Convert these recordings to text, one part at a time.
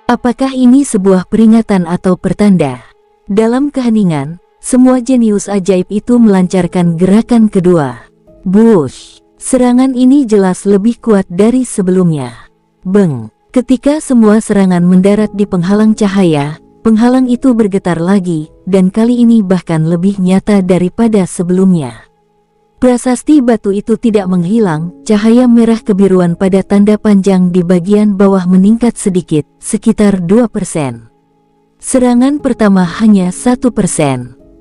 Apakah ini sebuah peringatan atau pertanda? Dalam keheningan, semua jenius ajaib itu melancarkan gerakan kedua. Bush! Serangan ini jelas lebih kuat dari sebelumnya. Beng! Ketika semua serangan mendarat di penghalang cahaya, penghalang itu bergetar lagi, dan kali ini bahkan lebih nyata daripada sebelumnya. Prasasti batu itu tidak menghilang, cahaya merah kebiruan pada tanda panjang di bagian bawah meningkat sedikit, sekitar 2%. Serangan pertama hanya 1%.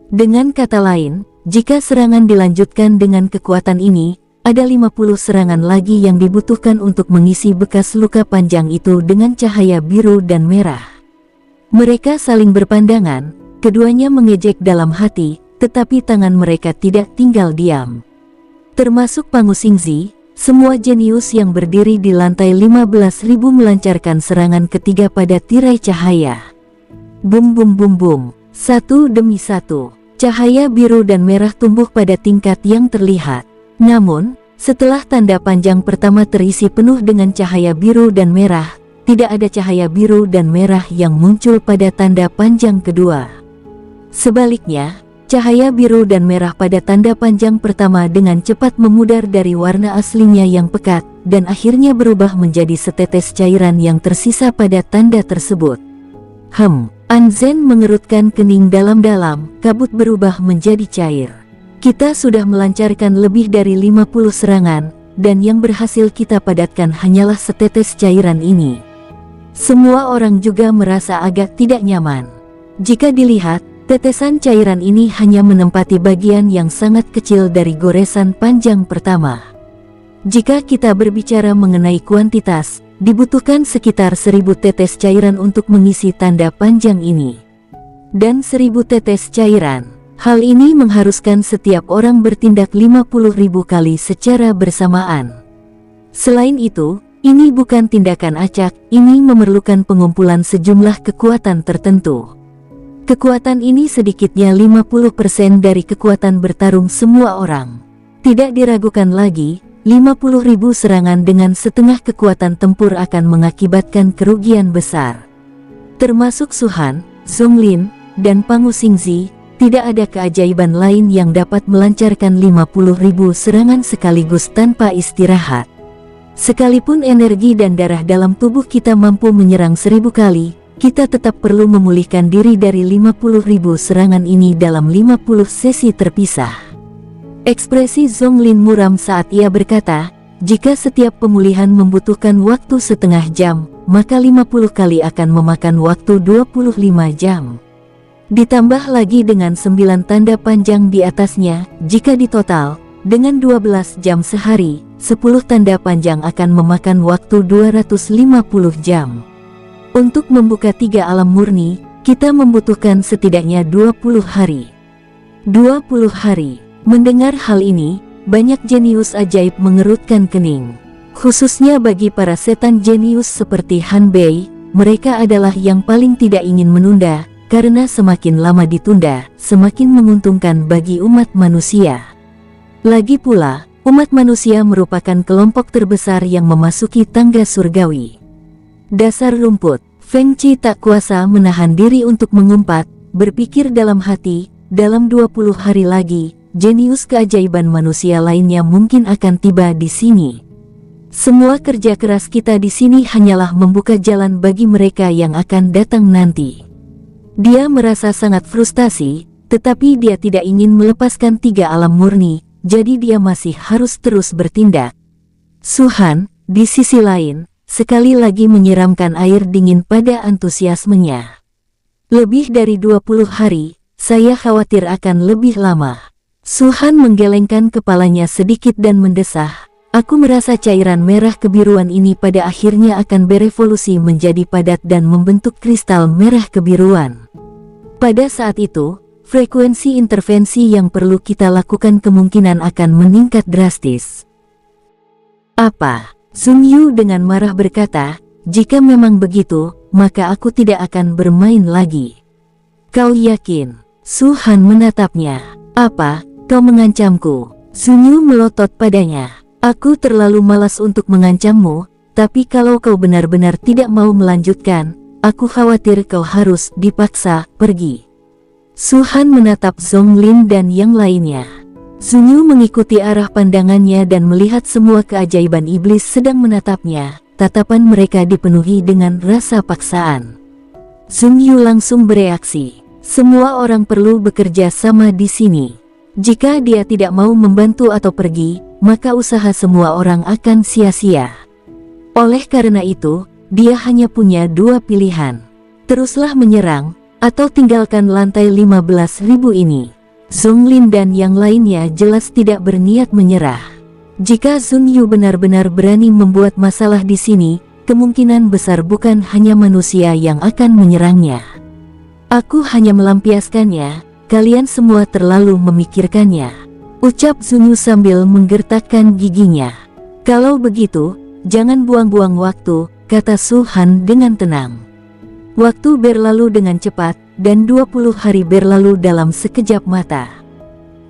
Dengan kata lain, jika serangan dilanjutkan dengan kekuatan ini, ada 50 serangan lagi yang dibutuhkan untuk mengisi bekas luka panjang itu dengan cahaya biru dan merah. Mereka saling berpandangan, keduanya mengejek dalam hati, tetapi tangan mereka tidak tinggal diam. Termasuk Pangu Xingzi, semua jenius yang berdiri di lantai 15.000 melancarkan serangan ketiga pada tirai cahaya. Bum bum bum bum, satu demi satu, cahaya biru dan merah tumbuh pada tingkat yang terlihat. Namun, setelah tanda panjang pertama terisi penuh dengan cahaya biru dan merah, tidak ada cahaya biru dan merah yang muncul pada tanda panjang kedua. Sebaliknya, cahaya biru dan merah pada tanda panjang pertama dengan cepat memudar dari warna aslinya yang pekat, dan akhirnya berubah menjadi setetes cairan yang tersisa pada tanda tersebut. Anzen mengerutkan kening dalam-dalam, kabut berubah menjadi cair. Kita sudah melancarkan lebih dari 50 serangan, dan yang berhasil kita padatkan hanyalah setetes cairan ini. Semua orang juga merasa agak tidak nyaman. Jika dilihat, tetesan cairan ini hanya menempati bagian yang sangat kecil dari goresan panjang pertama. Jika kita berbicara mengenai kuantitas, dibutuhkan sekitar 1000 tetes cairan untuk mengisi tanda panjang ini. Dan 1000 tetes cairan, hal ini mengharuskan setiap orang bertindak 50.000 kali secara bersamaan. Selain itu, ini bukan tindakan acak, ini memerlukan pengumpulan sejumlah kekuatan tertentu. Kekuatan ini sedikitnya 50% dari kekuatan bertarung semua orang. Tidak diragukan lagi, 50.000 serangan dengan setengah kekuatan tempur akan mengakibatkan kerugian besar. Termasuk Suhan, Zonglin, dan Pangu Xingzi, tidak ada keajaiban lain yang dapat melancarkan 50.000 serangan sekaligus tanpa istirahat. Sekalipun energi dan darah dalam tubuh kita mampu menyerang 1000 kali, kita tetap perlu memulihkan diri dari 50.000 serangan ini dalam 50 sesi terpisah. Ekspresi Zonglin muram saat ia berkata, jika setiap pemulihan membutuhkan waktu setengah jam, maka 50 kali akan memakan waktu 25 jam. Ditambah lagi dengan 9 tanda panjang di atasnya, jika ditotal, dengan 12 jam sehari, 10 tanda panjang akan memakan waktu 250 jam. Untuk membuka 3 alam murni, kita membutuhkan setidaknya 20 hari. 20 hari. Mendengar hal ini, banyak jenius ajaib mengerutkan kening. Khususnya bagi para setan jenius seperti Han Bei, mereka adalah yang paling tidak ingin menunda, karena semakin lama ditunda, semakin menguntungkan bagi umat manusia. Lagi pula, umat manusia merupakan kelompok terbesar yang memasuki tangga surgawi. Dasar rumput. Feng Qi tak kuasa menahan diri untuk mengumpat, berpikir dalam hati, dalam 20 hari lagi, jenius keajaiban manusia lainnya mungkin akan tiba di sini. Semua kerja keras kita di sini hanyalah membuka jalan bagi mereka yang akan datang nanti. Dia merasa sangat frustasi, tetapi dia tidak ingin melepaskan 3 alam murni, jadi dia masih harus terus bertindak. Suhan, di sisi lain, sekali lagi menyiramkan air dingin pada antusiasmenya. Lebih dari 20 hari, saya khawatir akan lebih lama. Suhan menggelengkan kepalanya sedikit dan mendesah. Aku merasa cairan merah kebiruan ini pada akhirnya akan berevolusi menjadi padat dan membentuk kristal merah kebiruan. Pada saat itu, frekuensi intervensi yang perlu kita lakukan kemungkinan akan meningkat drastis. Apa? Sun Yu dengan marah berkata, jika memang begitu, maka aku tidak akan bermain lagi. Kau yakin? Su Han menatapnya. Apa, kau mengancamku? Sun Yu melotot padanya. Aku terlalu malas untuk mengancammu, tapi kalau kau benar-benar tidak mau melanjutkan, aku khawatir kau harus dipaksa pergi. Su Han menatap Zonglin dan yang lainnya. Zunyu mengikuti arah pandangannya dan melihat semua keajaiban iblis sedang menatapnya. Tatapan mereka dipenuhi dengan rasa paksaan. Zunyu langsung bereaksi. Semua orang perlu bekerja sama di sini. Jika dia tidak mau membantu atau pergi, maka usaha semua orang akan sia-sia. Oleh karena itu, dia hanya punya dua pilihan. Teruslah menyerang, atau tinggalkan lantai 15.000 ini. Zonglin dan yang lainnya jelas tidak berniat menyerah. Jika Zunyu benar-benar berani membuat masalah di sini, kemungkinan besar bukan hanya manusia yang akan menyerangnya. Aku hanya melampiaskannya, kalian semua terlalu memikirkannya, ucap Zunyu sambil menggertakkan giginya. Kalau begitu, jangan buang-buang waktu, kata Su Han dengan tenang. Waktu berlalu dengan cepat, dan 20 hari berlalu dalam sekejap mata.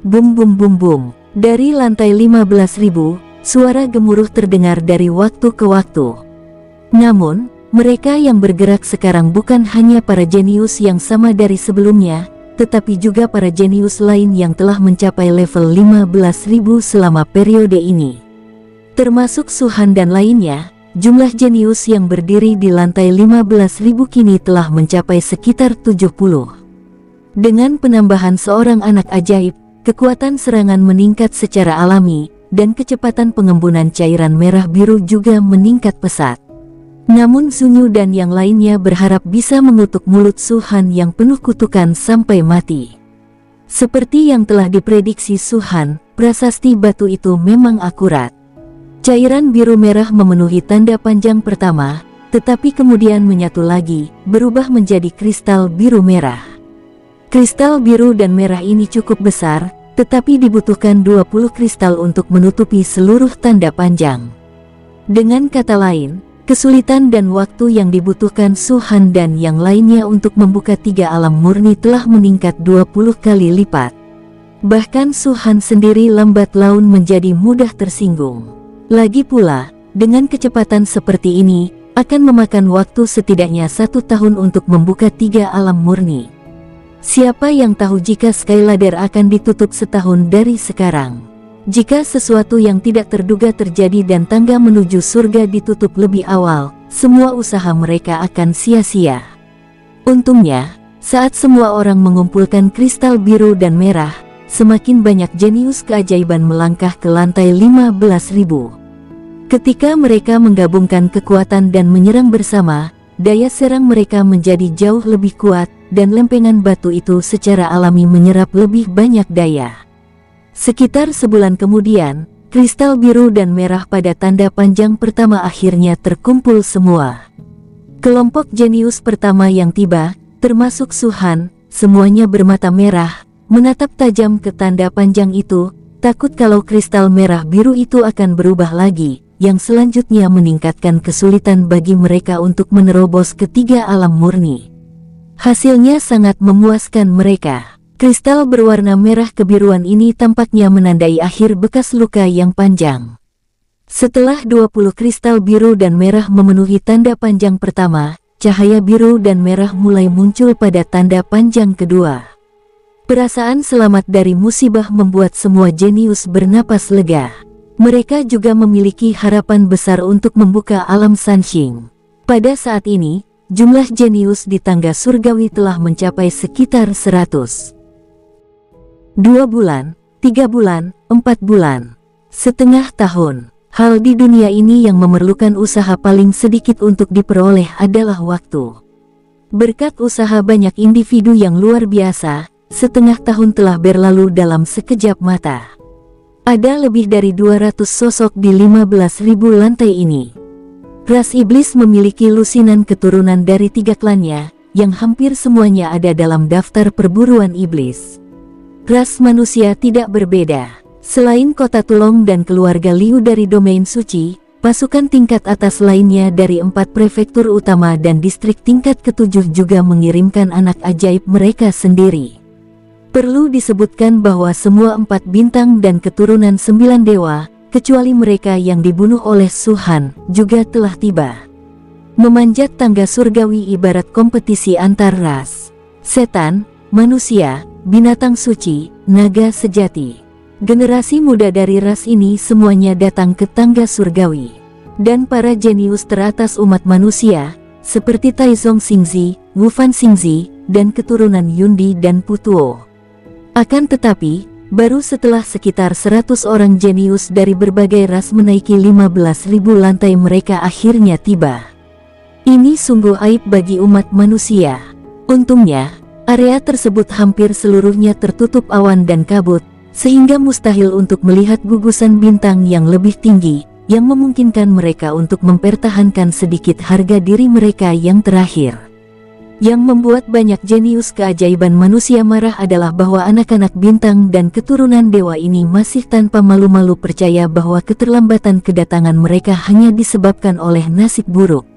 Bum bum bum bum, dari lantai 15.000, suara gemuruh terdengar dari waktu ke waktu. Namun, mereka yang bergerak sekarang bukan hanya para jenius yang sama dari sebelumnya, tetapi juga para jenius lain yang telah mencapai level 15.000 selama periode ini. Termasuk Su Han dan lainnya. Jumlah jenius yang berdiri di lantai 15.000 kini telah mencapai sekitar 70. Dengan penambahan seorang anak ajaib, kekuatan serangan meningkat secara alami, dan kecepatan pengembunan cairan merah biru juga meningkat pesat. Namun Zunyu dan yang lainnya berharap bisa mengutuk mulut Su Han yang penuh kutukan sampai mati. Seperti yang telah diprediksi Su Han, prasasti batu itu memang akurat. Cairan biru merah memenuhi tanda panjang pertama, tetapi kemudian menyatu lagi, berubah menjadi kristal biru merah. Kristal biru dan merah ini cukup besar, tetapi dibutuhkan 20 kristal untuk menutupi seluruh tanda panjang. Dengan kata lain, kesulitan dan waktu yang dibutuhkan Su Han dan yang lainnya untuk membuka 3 alam murni telah meningkat 20 kali lipat. Bahkan Su Han sendiri lambat laun menjadi mudah tersinggung. Lagi pula, dengan kecepatan seperti ini, akan memakan waktu setidaknya 1 tahun untuk membuka 3 alam murni. Siapa yang tahu jika Skyladder akan ditutup setahun dari sekarang? Jika sesuatu yang tidak terduga terjadi dan tangga menuju surga ditutup lebih awal, semua usaha mereka akan sia-sia. Untungnya, saat semua orang mengumpulkan kristal biru dan merah, semakin banyak jenius keajaiban melangkah ke lantai 15.000. Ketika mereka menggabungkan kekuatan dan menyerang bersama, daya serang mereka menjadi jauh lebih kuat, dan lempengan batu itu secara alami menyerap lebih banyak daya. Sekitar sebulan kemudian, kristal biru dan merah pada tanda panjang pertama akhirnya terkumpul semua. Kelompok jenius pertama yang tiba, termasuk Su Han, semuanya bermata merah, menatap tajam ke tanda panjang itu, takut kalau kristal merah biru itu akan berubah lagi, yang selanjutnya meningkatkan kesulitan bagi mereka untuk menerobos ke 3 alam murni. Hasilnya sangat memuaskan mereka. Kristal berwarna merah kebiruan ini tampaknya menandai akhir bekas luka yang panjang. Setelah 20 kristal biru dan merah memenuhi tanda panjang pertama, cahaya biru dan merah mulai muncul pada tanda panjang kedua. Perasaan selamat dari musibah membuat semua jenius bernapas lega. Mereka juga memiliki harapan besar untuk membuka alam Sanxing. Pada saat ini, jumlah jenius di tangga surgawi telah mencapai sekitar 100. 2 bulan, 3 bulan, 4 bulan, setengah tahun. Hal di dunia ini yang memerlukan usaha paling sedikit untuk diperoleh adalah waktu. Berkat usaha banyak individu yang luar biasa, setengah tahun telah berlalu dalam sekejap mata. Ada lebih dari 200 sosok di 15.000 lantai ini. Ras iblis memiliki lusinan keturunan dari 3 klannya, yang hampir semuanya ada dalam daftar perburuan iblis. Ras manusia tidak berbeda. Selain kota Tulong dan keluarga Liu dari domain suci, pasukan tingkat atas lainnya dari 4 prefektur utama dan distrik tingkat ke-7 juga mengirimkan anak ajaib mereka sendiri. Perlu disebutkan bahwa semua 4 bintang dan keturunan 9 dewa, kecuali mereka yang dibunuh oleh Su Han, juga telah tiba. Memanjat tangga surgawi ibarat kompetisi antar ras. Setan, manusia, binatang suci, naga sejati. Generasi muda dari ras ini semuanya datang ke tangga surgawi. Dan para jenius teratas umat manusia, seperti Taizong Xingzi, Wu Fan Xingzi, dan keturunan Yundi dan Putuo. Akan tetapi, baru setelah sekitar 100 orang jenius dari berbagai ras menaiki 15.000 lantai mereka akhirnya tiba. Ini sungguh aib bagi umat manusia. Untungnya, area tersebut hampir seluruhnya tertutup awan dan kabut, sehingga mustahil untuk melihat gugusan bintang yang lebih tinggi, yang memungkinkan mereka untuk mempertahankan sedikit harga diri mereka yang terakhir. Yang membuat banyak jenius keajaiban manusia marah adalah bahwa anak-anak bintang dan keturunan dewa ini masih tanpa malu-malu percaya bahwa keterlambatan kedatangan mereka hanya disebabkan oleh nasib buruk.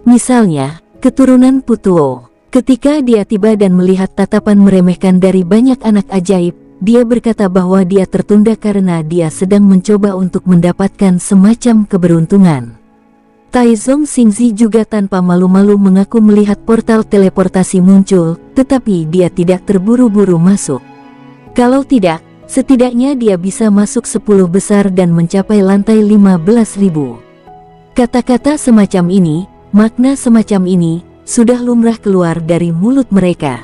Misalnya, keturunan Putuo. Ketika dia tiba dan melihat tatapan meremehkan dari banyak anak ajaib, dia berkata bahwa dia tertunda karena dia sedang mencoba untuk mendapatkan semacam keberuntungan. Taizong Xingzi juga tanpa malu-malu mengaku melihat portal teleportasi muncul, tetapi dia tidak terburu-buru masuk. Kalau tidak, setidaknya dia bisa masuk 10 besar dan mencapai lantai 15.000. Kata-kata semacam ini, makna semacam ini, sudah lumrah keluar dari mulut mereka.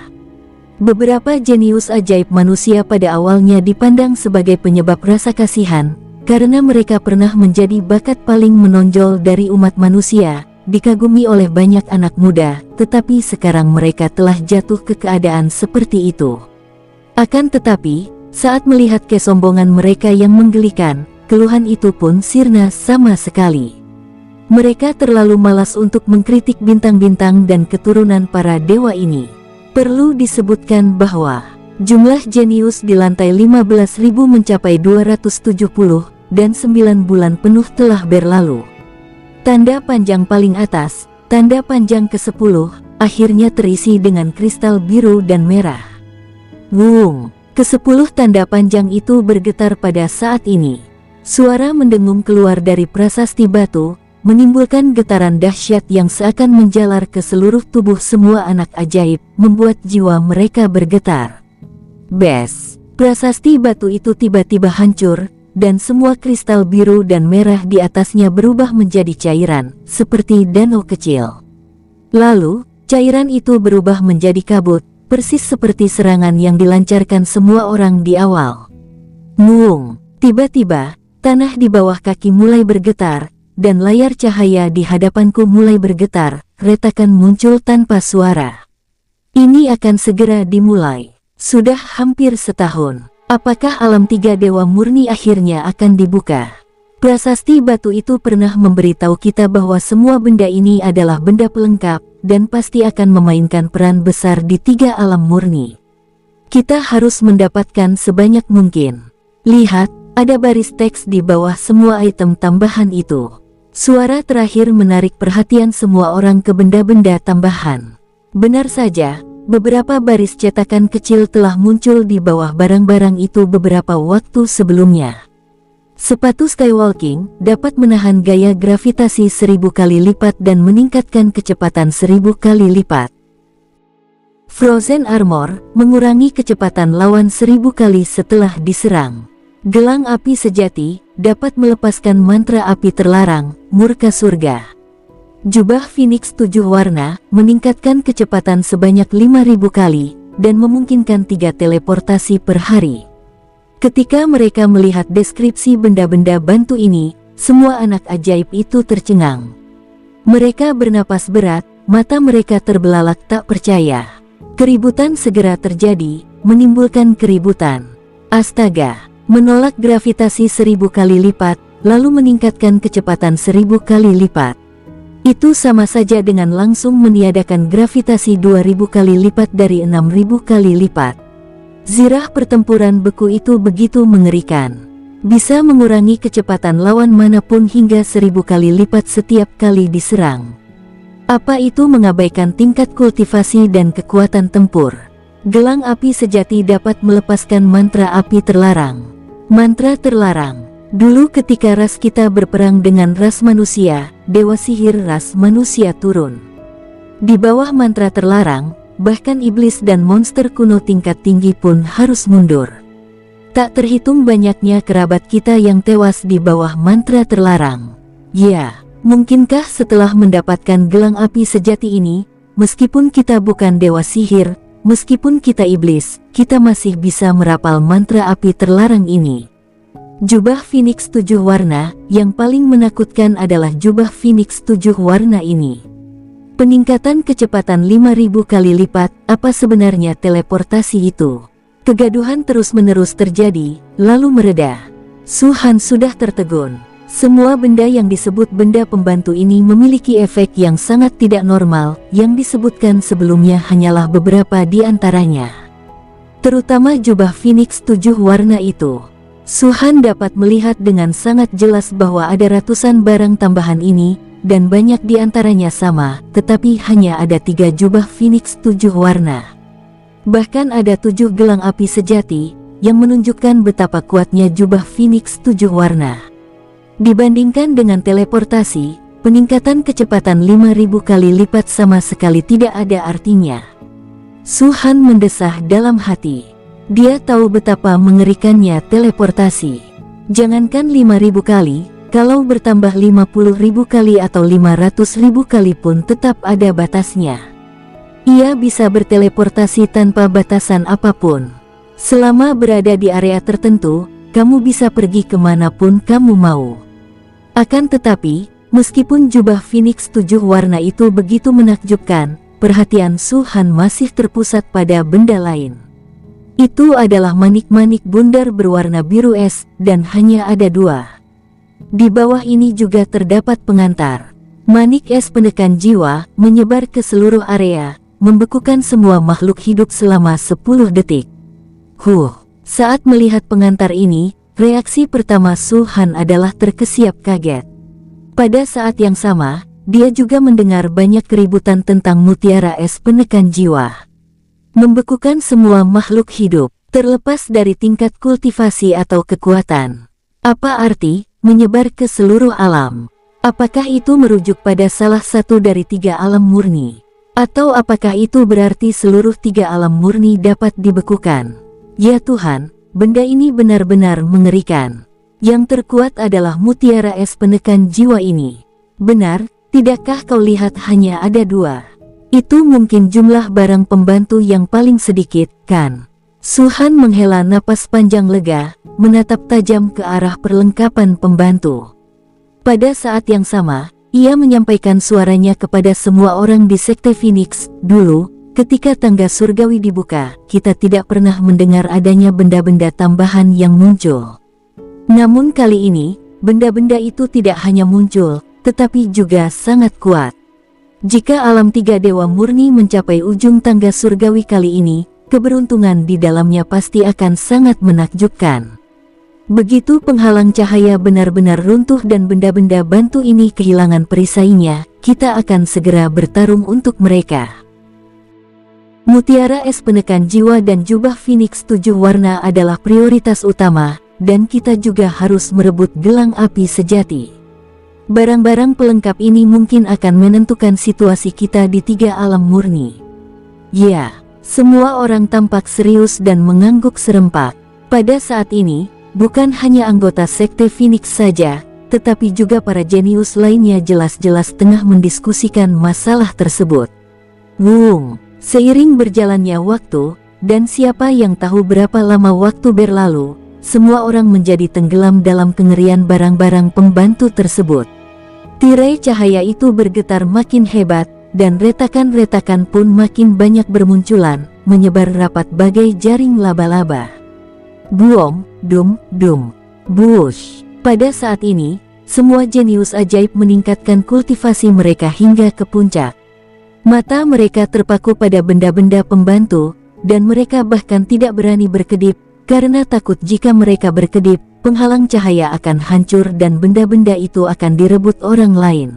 Beberapa jenius ajaib manusia pada awalnya dipandang sebagai penyebab rasa kasihan, karena mereka pernah menjadi bakat paling menonjol dari umat manusia, dikagumi oleh banyak anak muda, tetapi sekarang mereka telah jatuh ke keadaan seperti itu. Akan tetapi, saat melihat kesombongan mereka yang menggelikan, keluhan itu pun sirna sama sekali. Mereka terlalu malas untuk mengkritik bintang-bintang dan keturunan para dewa ini. Perlu disebutkan bahwa jumlah jenius di lantai 15.000 mencapai 270, dan 9 bulan penuh telah berlalu. Tanda panjang paling atas, tanda panjang ke-10, akhirnya terisi dengan kristal biru dan merah. Wung, ke-10 tanda panjang itu bergetar pada saat ini. Suara mendengung keluar dari prasasti batu, menimbulkan getaran dahsyat yang seakan menjalar ke seluruh tubuh semua anak ajaib, membuat jiwa mereka bergetar. Bes, prasasti batu itu tiba-tiba hancur, dan semua kristal biru dan merah di atasnya berubah menjadi cairan, seperti danau kecil. Lalu, cairan itu berubah menjadi kabut, persis seperti serangan yang dilancarkan semua orang di awal. Muung, tiba-tiba, tanah di bawah kaki mulai bergetar, dan layar cahaya di hadapanku mulai bergetar, retakan muncul tanpa suara. Ini akan segera dimulai. Sudah hampir setahun. Apakah alam tiga dewa murni akhirnya akan dibuka? Prasasti batu itu pernah memberitahu kita bahwa semua benda ini adalah benda pelengkap, dan pasti akan memainkan peran besar di tiga alam murni. Kita harus mendapatkan sebanyak mungkin. Lihat, ada baris teks di bawah semua item tambahan itu. Suara terakhir menarik perhatian semua orang ke benda-benda tambahan. Benar saja, beberapa baris cetakan kecil telah muncul di bawah barang-barang itu beberapa waktu sebelumnya. Sepatu skywalking dapat menahan gaya gravitasi 1000 kali lipat dan meningkatkan kecepatan 1000 kali lipat. Frozen armor mengurangi kecepatan lawan 1000 kali setelah diserang. Gelang api sejati dapat melepaskan mantra api terlarang, murka surga. Jubah Phoenix 7 warna meningkatkan kecepatan sebanyak 5000 kali dan memungkinkan 3 teleportasi per hari. Ketika mereka melihat deskripsi benda-benda bantu ini, semua anak ajaib itu tercengang. Mereka bernapas berat, mata mereka terbelalak tak percaya. Keributan segera terjadi, menimbulkan keributan. Astaga! Menolak gravitasi 1000 kali lipat, lalu meningkatkan kecepatan 1000 kali lipat. Itu sama saja dengan langsung meniadakan gravitasi 2000 kali lipat dari 6000 kali lipat. Zirah pertempuran beku itu begitu mengerikan. Bisa mengurangi kecepatan lawan manapun hingga 1000 kali lipat setiap kali diserang. Apa itu mengabaikan tingkat kultivasi dan kekuatan tempur? Gelang api sejati dapat melepaskan mantra api terlarang. Mantra terlarang Dulu ketika ras kita berperang dengan ras manusia, dewa sihir ras manusia turun. Di bawah mantra terlarang, bahkan iblis dan monster kuno tingkat tinggi pun harus mundur. Tak terhitung banyaknya kerabat kita yang tewas di bawah mantra terlarang. Ya, mungkinkah setelah mendapatkan gelang api sejati ini, meskipun kita bukan dewa sihir, meskipun kita iblis, kita masih bisa merapal mantra api terlarang ini? Jubah Phoenix 7 warna, yang paling menakutkan adalah jubah Phoenix 7 warna ini. Peningkatan kecepatan 5000 kali lipat, apa sebenarnya teleportasi itu? Kegaduhan terus-menerus terjadi, lalu mereda. Su Han sudah tertegun. Semua benda yang disebut benda pembantu ini memiliki efek yang sangat tidak normal, yang disebutkan sebelumnya hanyalah beberapa di antaranya. Terutama jubah Phoenix 7 warna itu. Su Han dapat melihat dengan sangat jelas bahwa ada ratusan barang tambahan ini, dan banyak di antaranya sama, tetapi hanya ada 3 jubah Phoenix 7 warna. Bahkan ada 7 gelang api sejati, yang menunjukkan betapa kuatnya jubah Phoenix 7 warna. Dibandingkan dengan teleportasi, peningkatan kecepatan 5000 kali lipat sama sekali tidak ada artinya. Su Han mendesah dalam hati. Dia tahu betapa mengerikannya teleportasi. Jangankan 5000 kali, kalau bertambah 50.000 kali atau 500.000 kali pun tetap ada batasnya. Ia bisa berteleportasi tanpa batasan apapun. Selama berada di area tertentu, kamu bisa pergi kemanapun kamu mau. Akan tetapi, meskipun jubah Phoenix 7 warna itu begitu menakjubkan, perhatian Su Han masih terpusat pada benda lain. Itu adalah manik-manik bundar berwarna biru es, dan hanya ada 2. Di bawah ini juga terdapat pengantar. Manik es penekan jiwa, menyebar ke seluruh area, membekukan semua makhluk hidup selama 10 detik. Saat melihat pengantar ini, reaksi pertama Su Han adalah terkesiap kaget. Pada saat yang sama, dia juga mendengar banyak keributan tentang mutiara es penekan jiwa. Membekukan semua makhluk hidup, terlepas dari tingkat kultivasi atau kekuatan. Apa arti menyebar ke seluruh alam? Apakah itu merujuk pada salah satu dari 3 alam murni? Atau apakah itu berarti seluruh 3 alam murni dapat dibekukan? Ya Tuhan, benda ini benar-benar mengerikan. Yang terkuat adalah mutiara es penekan jiwa ini. Benar, tidakkah kau lihat hanya ada 2? Itu mungkin jumlah barang pembantu yang paling sedikit, kan? Su Han menghela napas panjang lega, menatap tajam ke arah perlengkapan pembantu. Pada saat yang sama, ia menyampaikan suaranya kepada semua orang di Sekte Phoenix. Dulu, ketika tangga surgawi dibuka, kita tidak pernah mendengar adanya benda-benda tambahan yang muncul. Namun kali ini, benda-benda itu tidak hanya muncul, tetapi juga sangat kuat. Jika alam 3 dewa murni mencapai ujung tangga surgawi kali ini, keberuntungan di dalamnya pasti akan sangat menakjubkan. Begitu penghalang cahaya benar-benar runtuh dan benda-benda bantu ini kehilangan perisainya, kita akan segera bertarung untuk mereka. Mutiara es penekan jiwa dan jubah Phoenix 7 warna adalah prioritas utama, dan kita juga harus merebut gelang api sejati. Barang-barang pelengkap ini mungkin akan menentukan situasi kita di 3 alam murni. Ya, semua orang tampak serius dan mengangguk serempak. Pada saat ini, bukan hanya anggota Sekte Phoenix saja, tetapi juga para jenius lainnya jelas-jelas tengah mendiskusikan masalah tersebut. Seiring berjalannya waktu, dan siapa yang tahu berapa lama waktu berlalu, semua orang menjadi tenggelam dalam kengerian barang-barang pembantu tersebut. Tirai cahaya itu bergetar makin hebat, dan retakan-retakan pun makin banyak bermunculan, menyebar rapat bagai jaring laba-laba. Buom, dum, dum, bush. Pada saat ini, semua jenius ajaib meningkatkan kultivasi mereka hingga ke puncak. Mata mereka terpaku pada benda-benda pembantu, dan mereka bahkan tidak berani berkedip, karena takut jika mereka berkedip, penghalang cahaya akan hancur dan benda-benda itu akan direbut orang lain.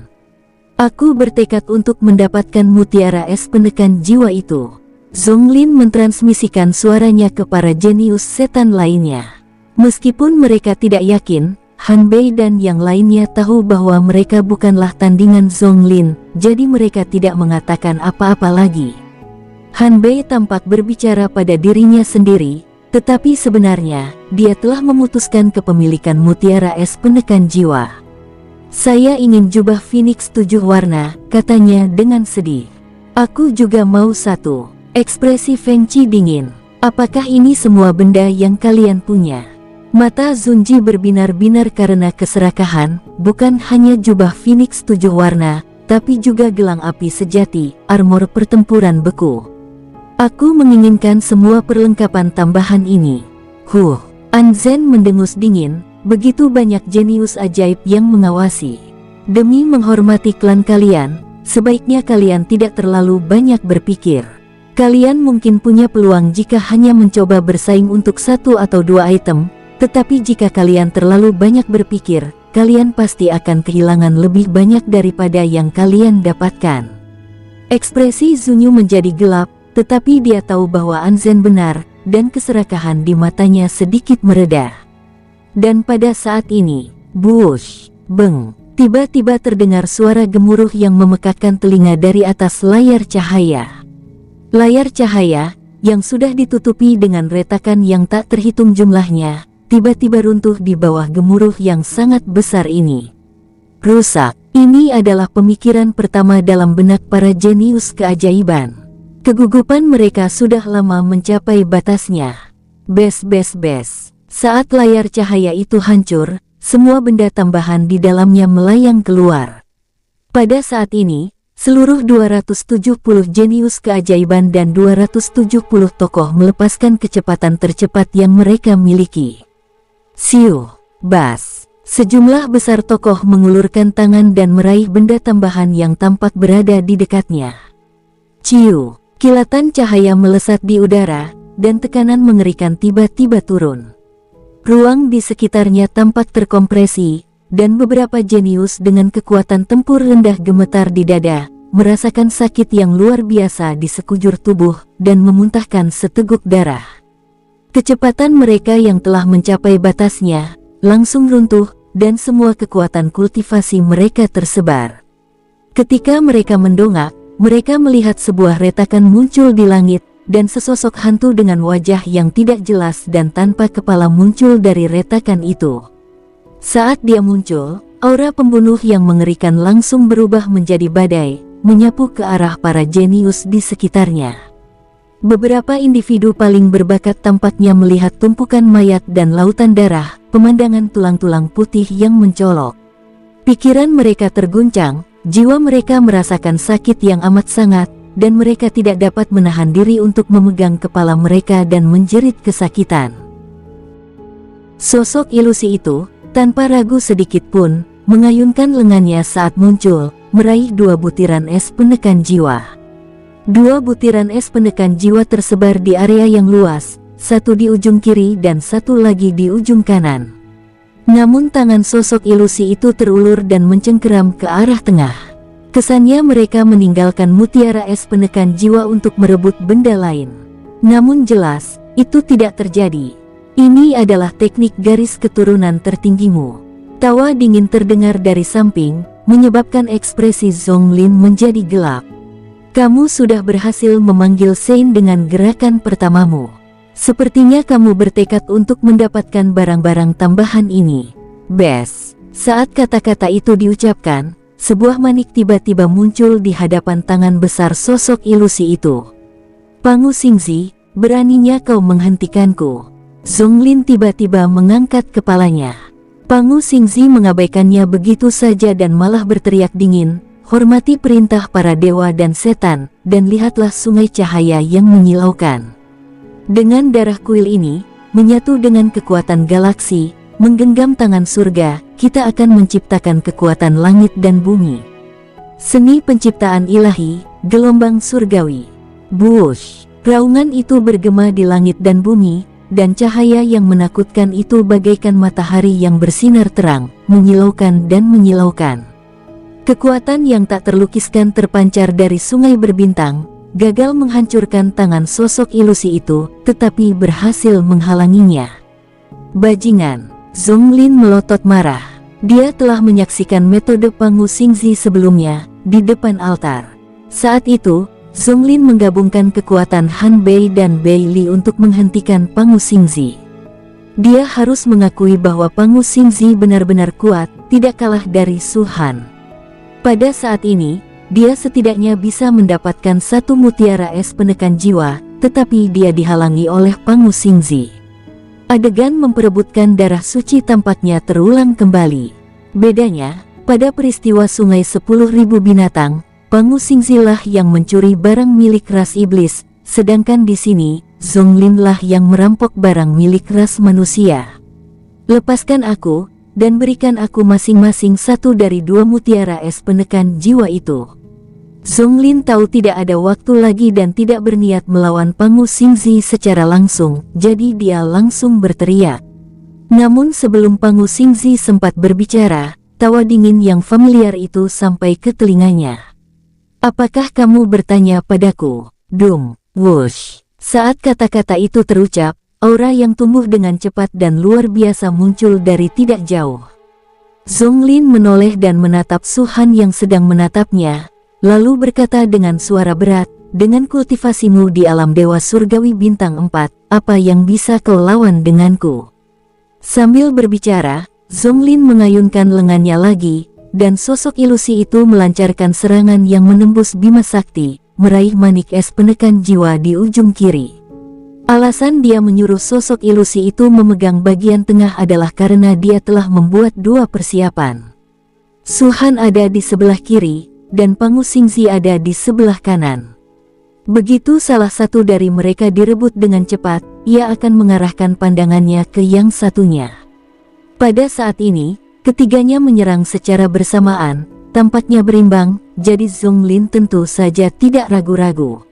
Aku bertekad untuk mendapatkan mutiara es penekan jiwa itu. Zonglin mentransmisikan suaranya ke para jenius setan lainnya. Meskipun mereka tidak yakin, Han Bei dan yang lainnya tahu bahwa mereka bukanlah tandingan Zonglin, jadi mereka tidak mengatakan apa-apa lagi. Han Bei tampak berbicara pada dirinya sendiri, tetapi sebenarnya, dia telah memutuskan kepemilikan mutiara es penekan jiwa. Saya ingin jubah Phoenix 7 warna, katanya dengan sedih. Aku juga mau satu. Ekspresi Feng Qi dingin. Apakah ini semua benda yang kalian punya? Mata Zunji berbinar-binar karena keserakahan, bukan hanya jubah Phoenix 7 warna, tapi juga gelang api sejati, armor pertempuran beku. Aku menginginkan semua perlengkapan tambahan ini. Anzen mendengus dingin, begitu banyak jenius ajaib yang mengawasi. Demi menghormati klan kalian, sebaiknya kalian tidak terlalu banyak berpikir. Kalian mungkin punya peluang jika hanya mencoba bersaing untuk satu atau dua item, tetapi jika kalian terlalu banyak berpikir, kalian pasti akan kehilangan lebih banyak daripada yang kalian dapatkan. Ekspresi Zunyu menjadi gelap, tetapi dia tahu bahwa Anzen benar, dan keserakahan di matanya sedikit mereda. Dan pada saat ini, buush, beng, tiba-tiba terdengar suara gemuruh yang memekakkan telinga dari atas layar cahaya. Layar cahaya, yang sudah ditutupi dengan retakan yang tak terhitung jumlahnya, tiba-tiba runtuh di bawah gemuruh yang sangat besar ini. Rusak. Ini adalah pemikiran pertama dalam benak para jenius keajaiban. Kegugupan mereka sudah lama mencapai batasnya. Bes. Saat layar cahaya itu hancur, semua benda tambahan di dalamnya melayang keluar. Pada saat ini, seluruh 270 jenius keajaiban dan 270 tokoh melepaskan kecepatan tercepat yang mereka miliki. Siu, bas. Sejumlah besar tokoh mengulurkan tangan dan meraih benda tambahan yang tampak berada di dekatnya. Ciu, kilatan cahaya melesat di udara, dan tekanan mengerikan tiba-tiba turun. Ruang di sekitarnya tampak terkompresi, dan beberapa jenius dengan kekuatan tempur rendah gemetar di dada, merasakan sakit yang luar biasa di sekujur tubuh, dan memuntahkan seteguk darah. Kecepatan mereka yang telah mencapai batasnya, langsung runtuh, dan semua kekuatan kultivasi mereka tersebar. Ketika mereka mendongak, mereka melihat sebuah retakan muncul di langit, dan sesosok hantu dengan wajah yang tidak jelas dan tanpa kepala muncul dari retakan itu. Saat dia muncul, aura pembunuh yang mengerikan langsung berubah menjadi badai, menyapu ke arah para jenius di sekitarnya. Beberapa individu paling berbakat tampaknya melihat tumpukan mayat dan lautan darah, pemandangan tulang-tulang putih yang mencolok. Pikiran mereka terguncang, jiwa mereka merasakan sakit yang amat sangat, dan mereka tidak dapat menahan diri untuk memegang kepala mereka dan menjerit kesakitan. Sosok ilusi itu, tanpa ragu sedikit pun, mengayunkan lengannya saat muncul, meraih 2 butiran es penekan jiwa. 2 butiran es penekan jiwa tersebar di area yang luas, satu di ujung kiri dan satu lagi di ujung kanan. Namun tangan sosok ilusi itu terulur dan mencengkeram ke arah tengah. Kesannya mereka meninggalkan mutiara es penekan jiwa untuk merebut benda lain. Namun jelas, itu tidak terjadi. Ini adalah teknik garis keturunan tertinggimu. Tawa dingin terdengar dari samping, menyebabkan ekspresi Zonglin menjadi gelap. Kamu sudah berhasil memanggil Sein dengan gerakan pertamamu. Sepertinya kamu bertekad untuk mendapatkan barang-barang tambahan ini. Bes. Saat kata-kata itu diucapkan, sebuah manik tiba-tiba muncul di hadapan tangan besar sosok ilusi itu. Pangu Xingzi, beraninya kau menghentikanku. Zonglin tiba-tiba mengangkat kepalanya. Pangu Xingzi mengabaikannya begitu saja dan malah berteriak dingin, hormati perintah para dewa dan setan, dan lihatlah sungai cahaya yang menyilaukan. Dengan darah kuil ini, menyatu dengan kekuatan galaksi, menggenggam tangan surga, kita akan menciptakan kekuatan langit dan bumi. Seni penciptaan ilahi, gelombang surgawi. Buush, raungan itu bergema di langit dan bumi, dan cahaya yang menakutkan itu bagaikan matahari yang bersinar terang, menyilaukan dan menyilaukan. Kekuatan yang tak terlukiskan terpancar dari sungai berbintang, gagal menghancurkan tangan sosok ilusi itu, tetapi berhasil menghalanginya. Bajingan, Zonglin melotot marah. Dia telah menyaksikan metode Pangu Xingzi sebelumnya, di depan altar. Saat itu, Zonglin menggabungkan kekuatan Han Bei dan Bei Li untuk menghentikan Pangu Xingzi. Dia harus mengakui bahwa Pangu Xingzi benar-benar kuat, tidak kalah dari Su Han. Pada saat ini, dia setidaknya bisa mendapatkan satu mutiara es penekan jiwa, tetapi dia dihalangi oleh Pangu Xingzi. Adegan memperebutkan darah suci tampaknya terulang kembali. Bedanya, pada peristiwa sungai 10.000 binatang, Pangu Xingzi lah yang mencuri barang milik ras iblis, sedangkan di sini, Zonglin lah yang merampok barang milik ras manusia. Lepaskan aku, dan berikan aku masing-masing satu dari dua mutiara es penekan jiwa itu. Zonglin tahu tidak ada waktu lagi dan tidak berniat melawan Pangu Xingzi secara langsung, jadi dia langsung berteriak. Namun sebelum Pangu Xingzi sempat berbicara, tawa dingin yang familiar itu sampai ke telinganya. Apakah kamu bertanya padaku? Dum, wush. Saat kata-kata itu terucap, aura yang tumbuh dengan cepat dan luar biasa muncul dari tidak jauh. Zonglin menoleh dan menatap Su Han yang sedang menatapnya, lalu berkata dengan suara berat, dengan kultivasimu di alam Dewa Surgawi Bintang 4, apa yang bisa kau lawan denganku? Sambil berbicara, Zonglin mengayunkan lengannya lagi, dan sosok ilusi itu melancarkan serangan yang menembus Bima Sakti, meraih manik es penekan jiwa di ujung kiri. Alasan dia menyuruh sosok ilusi itu memegang bagian tengah adalah karena dia telah membuat dua persiapan. Su Han ada di sebelah kiri, dan Pangu Xingzi ada di sebelah kanan. Begitu salah satu dari mereka direbut dengan cepat, ia akan mengarahkan pandangannya ke yang satunya. Pada saat ini, ketiganya menyerang secara bersamaan, tampaknya berimbang, jadi Zonglin tentu saja tidak ragu-ragu.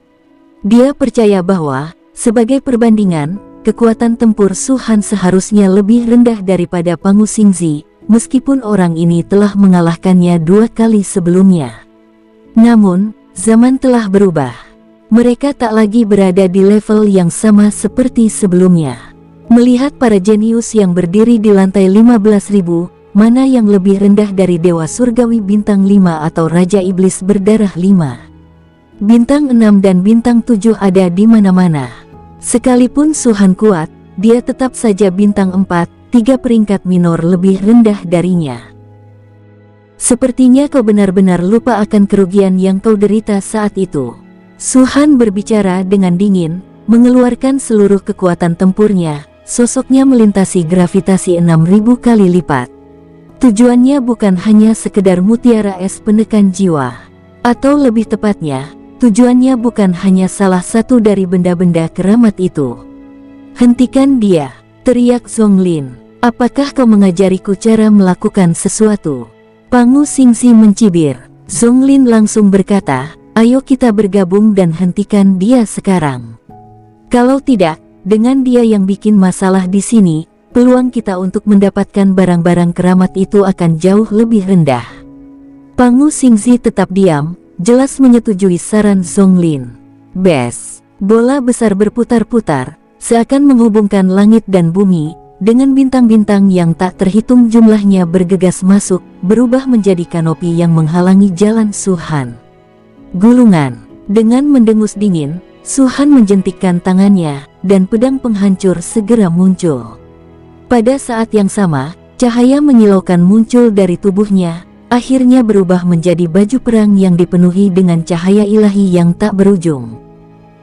Dia percaya bahwa, sebagai perbandingan, kekuatan tempur Su Han seharusnya lebih rendah daripada Pangu Xingzi, meskipun orang ini telah mengalahkannya 2 kali sebelumnya. Namun, zaman telah berubah. Mereka tak lagi berada di level yang sama seperti sebelumnya. Melihat para jenius yang berdiri di lantai 15.000, mana yang lebih rendah dari Dewa Surgawi Bintang 5 atau Raja Iblis Berdarah 5? Bintang 6 dan Bintang 7 ada di mana-mana. Sekalipun Su Han kuat, dia tetap saja Bintang 4, 3 peringkat minor lebih rendah darinya. Sepertinya kau benar-benar lupa akan kerugian yang kau derita saat itu. Su Han berbicara dengan dingin, mengeluarkan seluruh kekuatan tempurnya, sosoknya melintasi gravitasi 6.000 kali lipat. Tujuannya bukan hanya sekedar mutiara es penekan jiwa. Atau lebih tepatnya, tujuannya bukan hanya salah satu dari benda-benda keramat itu. Hentikan dia, teriak Zonglin. Apakah kau mengajariku cara melakukan sesuatu? Pangu Xingzi mencibir. Zonglin langsung berkata, ayo kita bergabung dan hentikan dia sekarang. Kalau tidak, dengan dia yang bikin masalah di sini, peluang kita untuk mendapatkan barang-barang keramat itu akan jauh lebih rendah. Pangu Xingzi tetap diam, jelas menyetujui saran Zonglin. Bes, bola besar berputar-putar, seakan menghubungkan langit dan bumi, dengan bintang-bintang yang tak terhitung jumlahnya bergegas masuk, berubah menjadi kanopi yang menghalangi jalan Su Han. Gulungan. Dengan mendengus dingin, Su Han menjentikkan tangannya, dan pedang penghancur segera muncul. Pada saat yang sama, cahaya menyilaukan muncul dari tubuhnya, akhirnya berubah menjadi baju perang yang dipenuhi dengan cahaya ilahi yang tak berujung.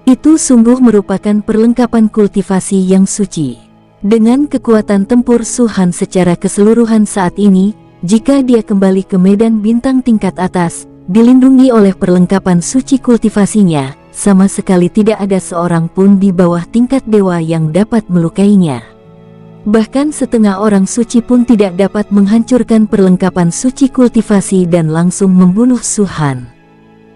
Itu sungguh merupakan perlengkapan kultivasi yang suci. Dengan kekuatan tempur Su Han secara keseluruhan saat ini, jika dia kembali ke medan bintang tingkat atas, dilindungi oleh perlengkapan suci kultivasinya, sama sekali tidak ada seorang pun di bawah tingkat dewa yang dapat melukainya. Bahkan setengah orang suci pun tidak dapat menghancurkan perlengkapan suci kultivasi dan langsung membunuh Su Han.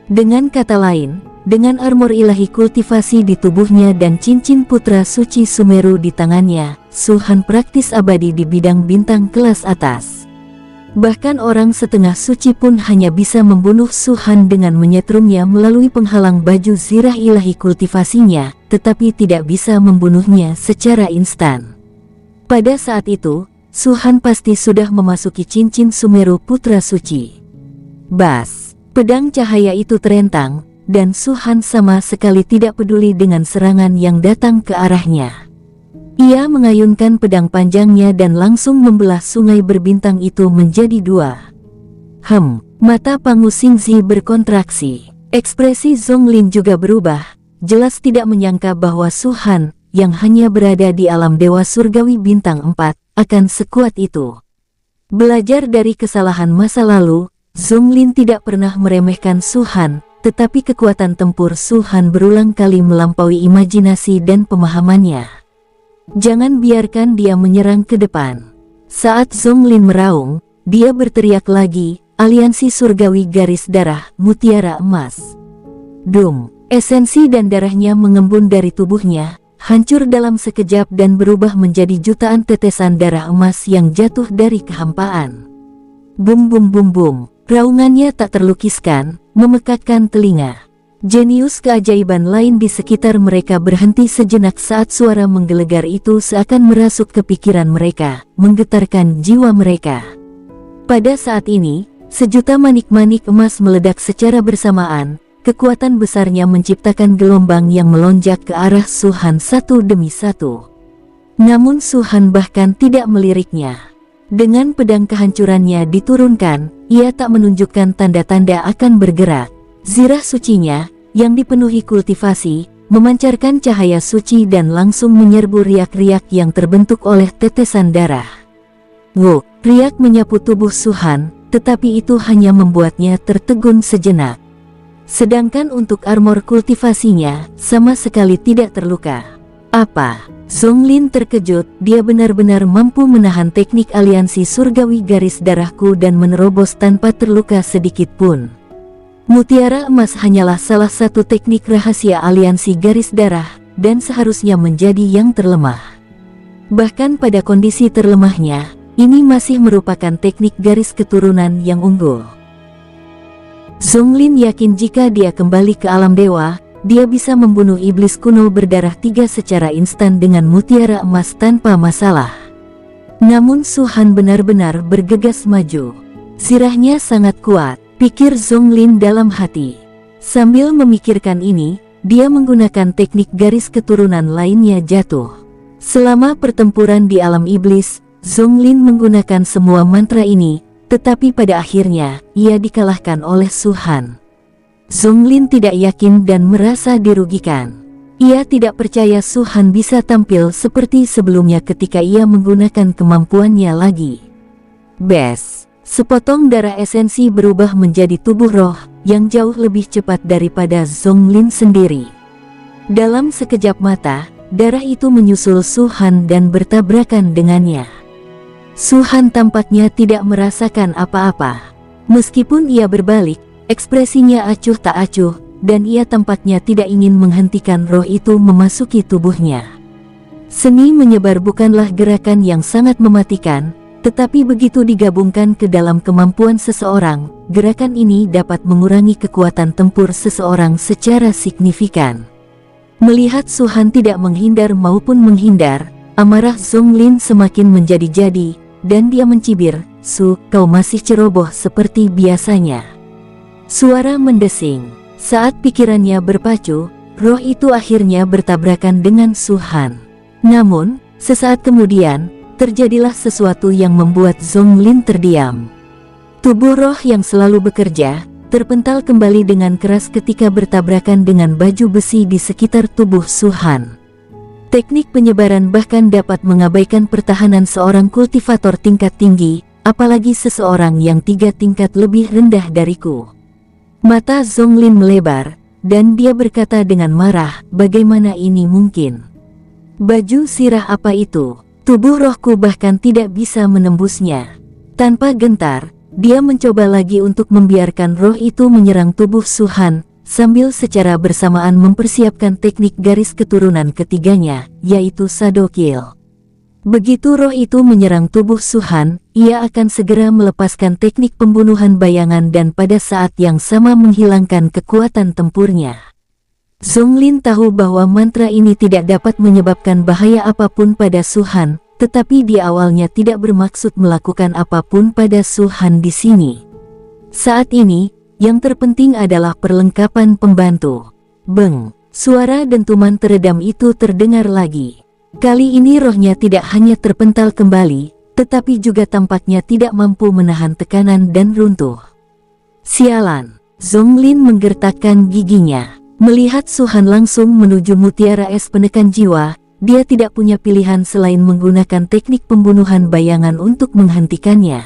Dengan kata lain, dengan armor ilahi kultivasi di tubuhnya dan cincin putra suci Sumeru di tangannya, Su Han praktis abadi di bidang bintang kelas atas. Bahkan orang setengah suci pun hanya bisa membunuh Su Han dengan menyetrumnya melalui penghalang baju zirah ilahi kultivasinya, tetapi tidak bisa membunuhnya secara instan. Pada saat itu, Suhan pasti sudah memasuki cincin Sumeru Putra Suci. Bas, pedang cahaya itu terentang, dan Suhan sama sekali tidak peduli dengan serangan yang datang ke arahnya. Ia mengayunkan pedang panjangnya dan langsung membelah sungai berbintang itu menjadi dua. Mata Pangu Xingzi berkontraksi. Ekspresi Zonglin juga berubah, jelas tidak menyangka bahwa Suhan, yang hanya berada di alam dewa surgawi bintang 4, akan sekuat itu. Belajar dari kesalahan masa lalu, Zonglin tidak pernah meremehkan Suhan, tetapi kekuatan tempur Suhan berulang kali melampaui imajinasi dan pemahamannya. Jangan biarkan dia menyerang ke depan. Saat Zonglin meraung, dia berteriak lagi, aliansi surgawi garis darah, mutiara emas. Dum, esensi dan darahnya mengembun dari tubuhnya, hancur dalam sekejap dan berubah menjadi jutaan tetesan darah emas yang jatuh dari kehampaan. Bum bum bum bum, raungannya tak terlukiskan, memekakkan telinga. Jenius keajaiban lain di sekitar mereka berhenti sejenak saat suara menggelegar itu seakan merasuk ke pikiran mereka, menggetarkan jiwa mereka. Pada saat ini, sejuta manik-manik emas meledak secara bersamaan. Kekuatan besarnya menciptakan gelombang yang melonjak ke arah Suhan satu demi satu. Namun Suhan bahkan tidak meliriknya. Dengan pedang kehancurannya diturunkan, ia tak menunjukkan tanda-tanda akan bergerak. Zirah sucinya, yang dipenuhi kultivasi, memancarkan cahaya suci dan langsung menyerbu riak-riak yang terbentuk oleh tetesan darah. Wuk, riak menyapu tubuh Suhan, tetapi itu hanya membuatnya tertegun sejenak. Sedangkan untuk armor kultivasinya, sama sekali tidak terluka. Apa? Zonglin terkejut, dia benar-benar mampu menahan teknik aliansi surgawi garis darahku dan menerobos tanpa terluka sedikit pun. Mutiara emas hanyalah salah satu teknik rahasia aliansi garis darah, dan seharusnya menjadi yang terlemah. Bahkan pada kondisi terlemahnya, ini masih merupakan teknik garis keturunan yang unggul. Zonglin yakin jika dia kembali ke alam dewa, dia bisa membunuh iblis kuno berdarah 3 secara instan dengan mutiara emas tanpa masalah. Namun Suhan benar-benar bergegas maju. Zirahnya sangat kuat, pikir Zonglin dalam hati. Sambil memikirkan ini, dia menggunakan teknik garis keturunan lainnya jatuh. Selama pertempuran di alam iblis, Zonglin menggunakan semua mantra ini, tetapi pada akhirnya, ia dikalahkan oleh Suhan. Zonglin tidak yakin dan merasa dirugikan. Ia tidak percaya Suhan bisa tampil seperti sebelumnya ketika ia menggunakan kemampuannya lagi. Bes, sepotong darah esensi berubah menjadi tubuh roh, yang jauh lebih cepat daripada Zonglin sendiri. Dalam sekejap mata, darah itu menyusul Suhan dan bertabrakan dengannya. Suhan tampaknya tidak merasakan apa-apa. Meskipun ia berbalik, ekspresinya acuh tak acuh, dan ia tampaknya tidak ingin menghentikan roh itu memasuki tubuhnya. Seni menyebar bukanlah gerakan yang sangat mematikan, tetapi begitu digabungkan ke dalam kemampuan seseorang, gerakan ini dapat mengurangi kekuatan tempur seseorang secara signifikan. Melihat Suhan tidak menghindar maupun menghindar, amarah Zonglin semakin menjadi-jadi, dan dia mencibir, "Su, kau masih ceroboh seperti biasanya." Suara mendesing. Saat pikirannya berpacu, roh itu akhirnya bertabrakan dengan Suhan. Namun, sesaat kemudian, terjadilah sesuatu yang membuat Zonglin terdiam. Tubuh roh yang selalu bekerja, terpental kembali dengan keras ketika bertabrakan dengan baju besi di sekitar tubuh Suhan. Teknik penyebaran bahkan dapat mengabaikan pertahanan seorang kultivator tingkat tinggi, apalagi seseorang yang 3 tingkat lebih rendah dariku. Mata Zonglin melebar, dan dia berkata dengan marah, "Bagaimana ini mungkin? Baju sirah apa itu? Tubuh rohku bahkan tidak bisa menembusnya." Tanpa gentar, dia mencoba lagi untuk membiarkan roh itu menyerang tubuh Suhan, sambil secara bersamaan mempersiapkan teknik garis keturunan ketiganya, yaitu Shadow Kill. Begitu roh itu menyerang tubuh Suhan, ia akan segera melepaskan teknik pembunuhan bayangan dan pada saat yang sama menghilangkan kekuatan tempurnya. Zonglin tahu bahwa mantra ini tidak dapat menyebabkan bahaya apapun pada Suhan, tetapi dia awalnya tidak bermaksud melakukan apapun pada Su Han di sini. Saat ini, yang terpenting adalah perlengkapan pembantu. Beng, suara dentuman teredam itu terdengar lagi. Kali ini rohnya tidak hanya terpental kembali, tetapi juga tampaknya tidak mampu menahan tekanan dan runtuh. Sialan, Zonglin menggertakkan giginya. Melihat Su Han langsung menuju mutiara es penekan jiwa, dia tidak punya pilihan selain menggunakan teknik pembunuhan bayangan untuk menghentikannya.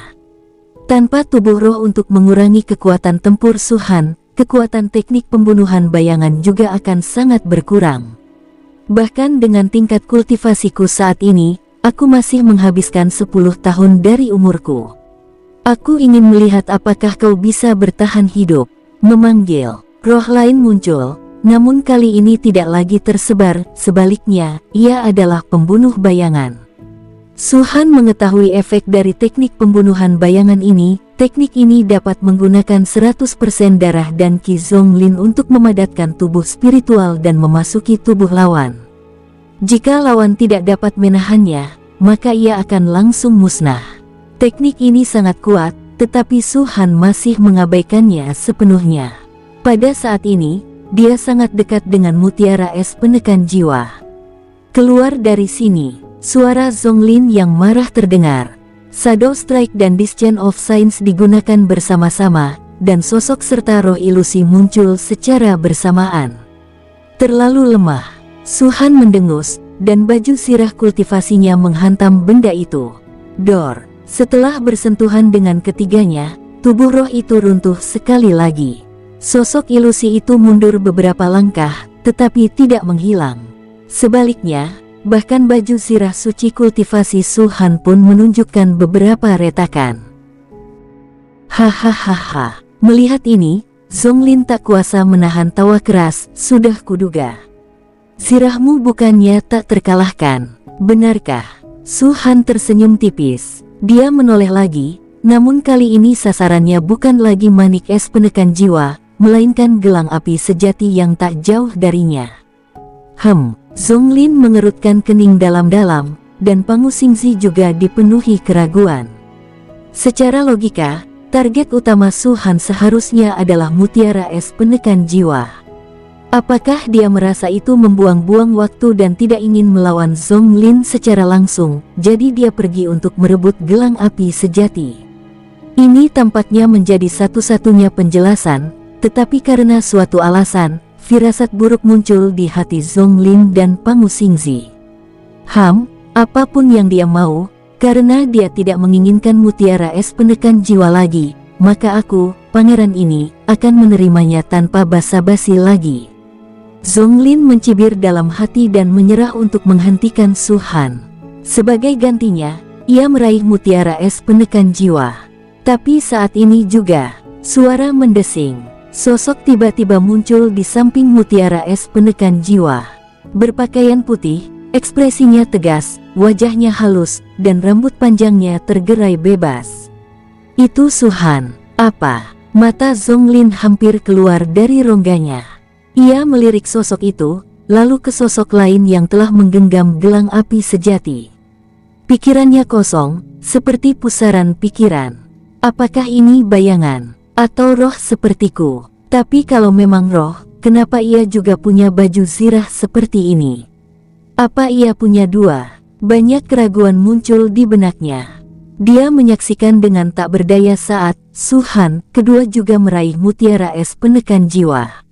Tanpa tubuh roh untuk mengurangi kekuatan tempur Su Han, kekuatan teknik pembunuhan bayangan juga akan sangat berkurang. Bahkan dengan tingkat kultivasiku saat ini, aku masih menghabiskan 10 tahun dari umurku. Aku ingin melihat apakah kau bisa bertahan hidup. Memanggil, roh lain muncul, namun kali ini tidak lagi tersebar, sebaliknya, ia adalah pembunuh bayangan. Su Han mengetahui efek dari teknik pembunuhan bayangan ini. Teknik ini dapat menggunakan 100% darah dan Qi Zonglin untuk memadatkan tubuh spiritual dan memasuki tubuh lawan. Jika lawan tidak dapat menahannya, maka ia akan langsung musnah. Teknik ini sangat kuat, tetapi Su Han masih mengabaikannya sepenuhnya. Pada saat ini, dia sangat dekat dengan mutiara es penekan jiwa. Keluar dari sini, suara Zonglin yang marah terdengar. Shadow Strike dan Discern of Science digunakan bersama-sama, dan sosok serta roh ilusi muncul secara bersamaan. Terlalu lemah, Su Han mendengus, dan baju sirah kultivasinya menghantam benda itu. Dor, setelah bersentuhan dengan ketiganya, tubuh roh itu runtuh sekali lagi. Sosok ilusi itu mundur beberapa langkah, tetapi tidak menghilang. Sebaliknya, bahkan baju sirah suci kultivasi Su Han pun menunjukkan beberapa retakan. Hahaha, melihat ini, Zonglin tak kuasa menahan tawa keras. Sudah kuduga. Sirahmu bukannya tak terkalahkan, benarkah? Su Han tersenyum tipis. Dia menoleh lagi, namun kali ini sasarannya bukan lagi manik es penekan jiwa, melainkan gelang api sejati yang tak jauh darinya. Zonglin mengerutkan kening dalam-dalam, dan Pangu Xingzi juga dipenuhi keraguan. Secara logika, target utama Su Han seharusnya adalah mutiara es penekan jiwa. Apakah dia merasa itu membuang-buang waktu dan tidak ingin melawan Zonglin secara langsung, jadi dia pergi untuk merebut gelang api sejati? Ini tampaknya menjadi satu-satunya penjelasan, tetapi karena suatu alasan, firasat buruk muncul di hati Zonglin dan Pangu Xingzi. Apapun yang dia mau, karena dia tidak menginginkan mutiara es penekan jiwa lagi, maka aku, pangeran ini, akan menerimanya tanpa basa-basi lagi. Zonglin mencibir dalam hati dan menyerah untuk menghentikan Su Han. Sebagai gantinya, ia meraih mutiara es penekan jiwa. Tapi saat ini juga, suara mendesing. Sosok tiba-tiba muncul di samping mutiara es penekan jiwa. Berpakaian putih, ekspresinya tegas, wajahnya halus, dan rambut panjangnya tergerai bebas. Itu Su Han. Apa? Mata Zonglin hampir keluar dari rongganya. Ia melirik sosok itu, lalu ke sosok lain yang telah menggenggam gelang api sejati. Pikirannya kosong, seperti pusaran pikiran. Apakah ini bayangan, atau roh sepertiku? Tapi kalau memang roh, kenapa ia juga punya baju zirah seperti ini? Apa ia punya dua? Banyak keraguan muncul di benaknya. Dia menyaksikan dengan tak berdaya saat Su Han kedua juga meraih mutiara es penekan jiwa.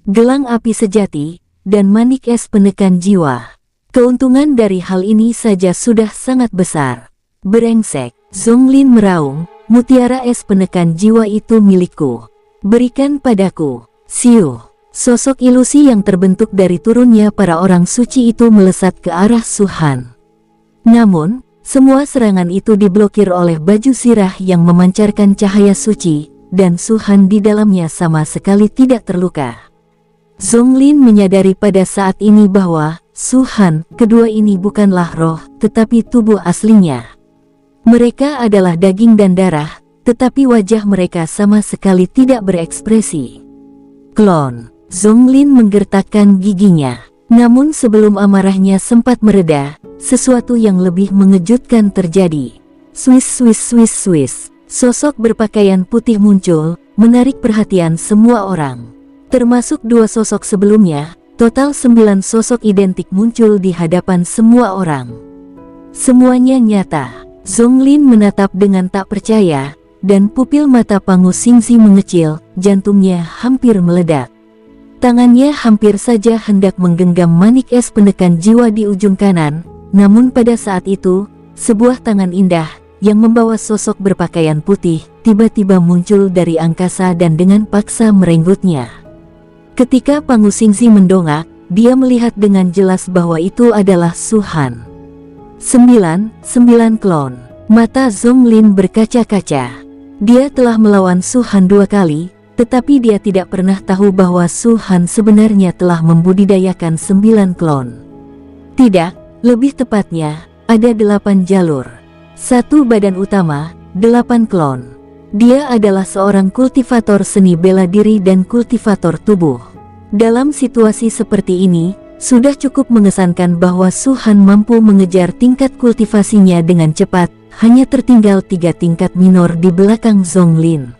Gelang api sejati, dan manik es penekan jiwa. Keuntungan dari hal ini saja sudah sangat besar. Brengsek, Zonglin meraung, mutiara es penekan jiwa itu milikku. Berikan padaku. Siuh, sosok ilusi yang terbentuk dari turunnya para orang suci itu melesat ke arah Su Han. Namun, semua serangan itu diblokir oleh baju sirah yang memancarkan cahaya suci, dan Su Han di dalamnya sama sekali tidak terluka. Zonglin menyadari pada saat ini bahwa Su Han kedua ini bukanlah roh, tetapi tubuh aslinya. Mereka adalah daging dan darah, tetapi wajah mereka sama sekali tidak berekspresi. Klon, Zonglin menggertakkan giginya. Namun sebelum amarahnya sempat mereda, sesuatu yang lebih mengejutkan terjadi. Swiss, Swiss, Swiss, Swiss. Sosok berpakaian putih muncul, menarik perhatian semua orang. Termasuk 2 sosok sebelumnya, total 9 sosok identik muncul di hadapan semua orang. Semuanya nyata. Zonglin menatap dengan tak percaya, dan pupil mata Pangu Xingzi mengecil, jantungnya hampir meledak. Tangannya hampir saja hendak menggenggam manik es penekan jiwa di ujung kanan, namun pada saat itu, sebuah tangan indah, yang membawa sosok berpakaian putih, tiba-tiba muncul dari angkasa dan dengan paksa merenggutnya. Ketika Pangu Xingzi mendongak, dia melihat dengan jelas bahwa itu adalah Su Han. 9 klon. Mata Zonglin berkaca-kaca. Dia telah melawan Su Han 2 kali, tetapi dia tidak pernah tahu bahwa Su Han sebenarnya telah membudidayakan 9 klon. Tidak, lebih tepatnya, ada 8 jalur. 1 badan utama, 8 klon. Dia adalah seorang kultivator seni bela diri dan kultivator tubuh. Dalam situasi seperti ini, sudah cukup mengesankan bahwa Su Han mampu mengejar tingkat kultivasinya dengan cepat, hanya tertinggal 3 tingkat minor di belakang Zonglin.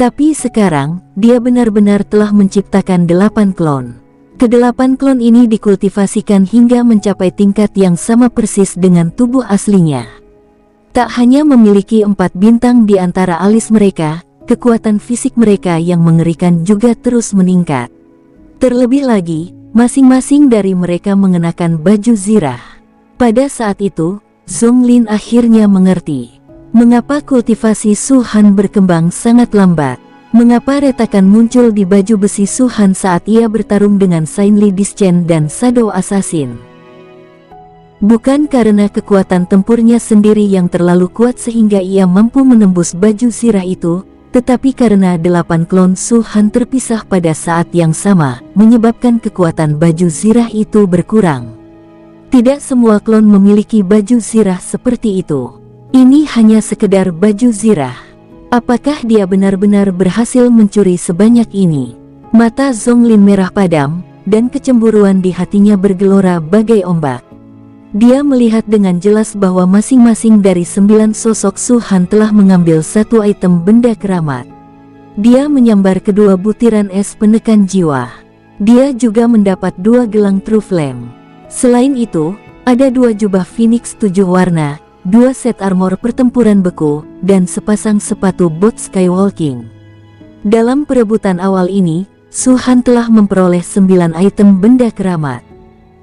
Tapi sekarang, dia benar-benar telah menciptakan 8 klon. Ke-8 klon ini dikultivasikan hingga mencapai tingkat yang sama persis dengan tubuh aslinya. Tak hanya memiliki 4 bintang di antara alis mereka, kekuatan fisik mereka yang mengerikan juga terus meningkat. Terlebih lagi, masing-masing dari mereka mengenakan baju zirah. Pada saat itu, Zonglin akhirnya mengerti mengapa kultivasi Su Han berkembang sangat lambat. Mengapa retakan muncul di baju besi Su Han saat ia bertarung dengan Sainli Dischen dan Shadow Assassin. Bukan karena kekuatan tempurnya sendiri yang terlalu kuat sehingga ia mampu menembus baju zirah itu, tetapi karena 8 klon Su Han terpisah pada saat yang sama, menyebabkan kekuatan baju zirah itu berkurang. Tidak semua klon memiliki baju zirah seperti itu. Ini hanya sekedar baju zirah. Apakah dia benar-benar berhasil mencuri sebanyak ini? Mata Zonglin merah padam, dan kecemburuan di hatinya bergelora bagai ombak. Dia melihat dengan jelas bahwa masing-masing dari 9 sosok Su Han telah mengambil 1 item benda keramat. Dia menyambar kedua butiran es penekan jiwa. Dia juga mendapat 2 gelang True Flame. Selain itu, ada 2 jubah Phoenix 7 warna, 2 set armor pertempuran beku, dan sepasang sepatu bot skywalking. Dalam perebutan awal ini, Su Han telah memperoleh 9 item benda keramat.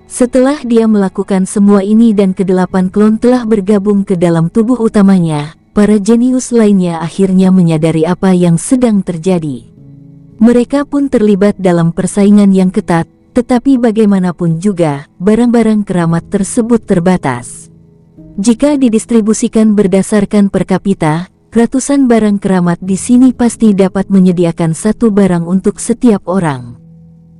Setelah dia melakukan semua ini dan ke-8 klon telah bergabung ke dalam tubuh utamanya, para jenius lainnya akhirnya menyadari apa yang sedang terjadi. Mereka pun terlibat dalam persaingan yang ketat, tetapi bagaimanapun juga, barang-barang keramat tersebut terbatas. Jika didistribusikan berdasarkan per kapita, ratusan barang keramat di sini pasti dapat menyediakan 1 barang untuk setiap orang.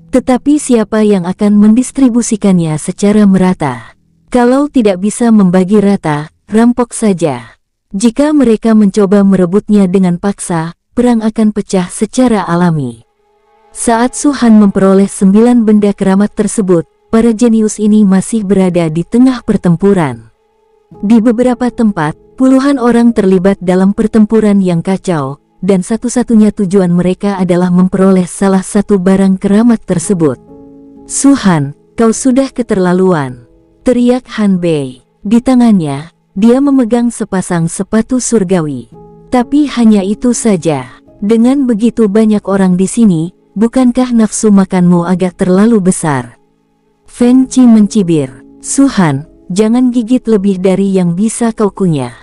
Tetapi siapa yang akan mendistribusikannya secara merata? Kalau tidak bisa membagi rata, rampok saja. Jika mereka mencoba merebutnya dengan paksa, perang akan pecah secara alami. Saat Su Han memperoleh 9 benda keramat tersebut, para jenius ini masih berada di tengah pertempuran. Di beberapa tempat, puluhan orang terlibat dalam pertempuran yang kacau, dan satu-satunya tujuan mereka adalah memperoleh salah satu barang keramat tersebut. Su Han, kau sudah keterlaluan, teriak Han Bei. Di tangannya, dia memegang sepasang sepatu surgawi. Tapi hanya itu saja. Dengan begitu banyak orang di sini, bukankah nafsu makanmu agak terlalu besar? Feng Qi mencibir. Su Han, jangan gigit lebih dari yang bisa kau kunyah.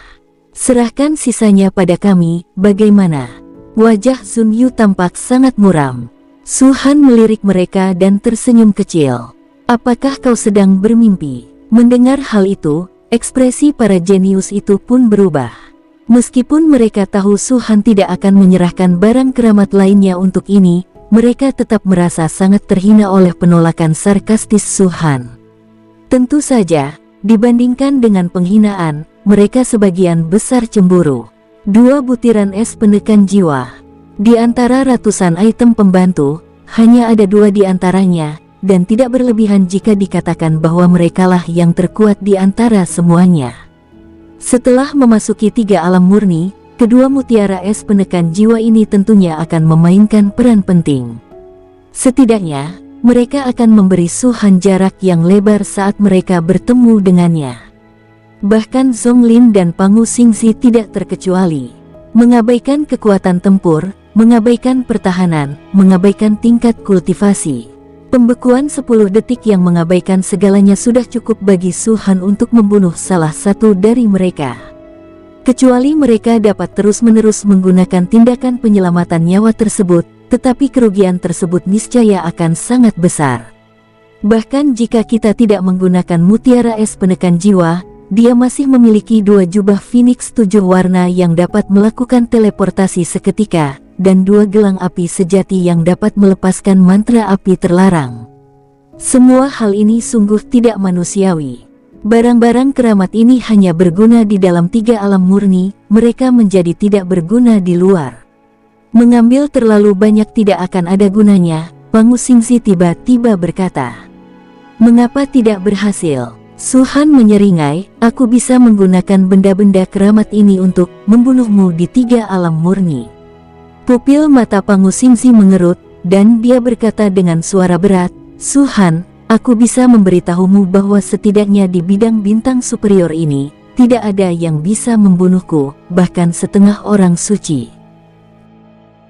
Serahkan sisanya pada kami, bagaimana? Wajah Sun Yu tampak sangat muram. Su Han melirik mereka dan tersenyum kecil. Apakah kau sedang bermimpi? Mendengar hal itu, ekspresi para jenius itu pun berubah. Meskipun mereka tahu Su Han tidak akan menyerahkan barang keramat lainnya untuk ini, mereka tetap merasa sangat terhina oleh penolakan sarkastis Su Han. Tentu saja, dibandingkan dengan penghinaan, mereka sebagian besar cemburu. 2 butiran es penekan jiwa. Di antara ratusan item pembantu, hanya ada 2 di antaranya, dan tidak berlebihan jika dikatakan bahwa merekalah yang terkuat di antara semuanya. Setelah memasuki 3 alam murni, kedua mutiara es penekan jiwa ini tentunya akan memainkan peran penting. Setidaknya, mereka akan memberi Su-han jarak yang lebar saat mereka bertemu dengannya. Bahkan Zonglin dan Pangu Xingzi tidak terkecuali. Mengabaikan kekuatan tempur, mengabaikan pertahanan, mengabaikan tingkat kultivasi. Pembekuan 10 detik yang mengabaikan segalanya sudah cukup bagi Su-han untuk membunuh salah satu dari mereka. Kecuali mereka dapat terus-menerus menggunakan tindakan penyelamatan nyawa tersebut, tetapi kerugian tersebut niscaya akan sangat besar. Bahkan jika kita tidak menggunakan mutiara es penekan jiwa, dia masih memiliki 2 jubah Phoenix 7 warna yang dapat melakukan teleportasi seketika, dan 2 gelang api sejati yang dapat melepaskan mantra api terlarang. Semua hal ini sungguh tidak manusiawi. Barang-barang keramat ini hanya berguna di dalam 3 alam murni, mereka menjadi tidak berguna di luar. Mengambil terlalu banyak tidak akan ada gunanya, Pangu Xingzi tiba-tiba berkata. Mengapa tidak berhasil? Su-han menyeringai, aku bisa menggunakan benda-benda keramat ini untuk membunuhmu di 3 alam murni. Pupil mata Pangu Xingzi mengerut, dan dia berkata dengan suara berat, Su-han, aku bisa memberitahumu bahwa setidaknya di bidang bintang superior ini, tidak ada yang bisa membunuhku, bahkan setengah orang suci.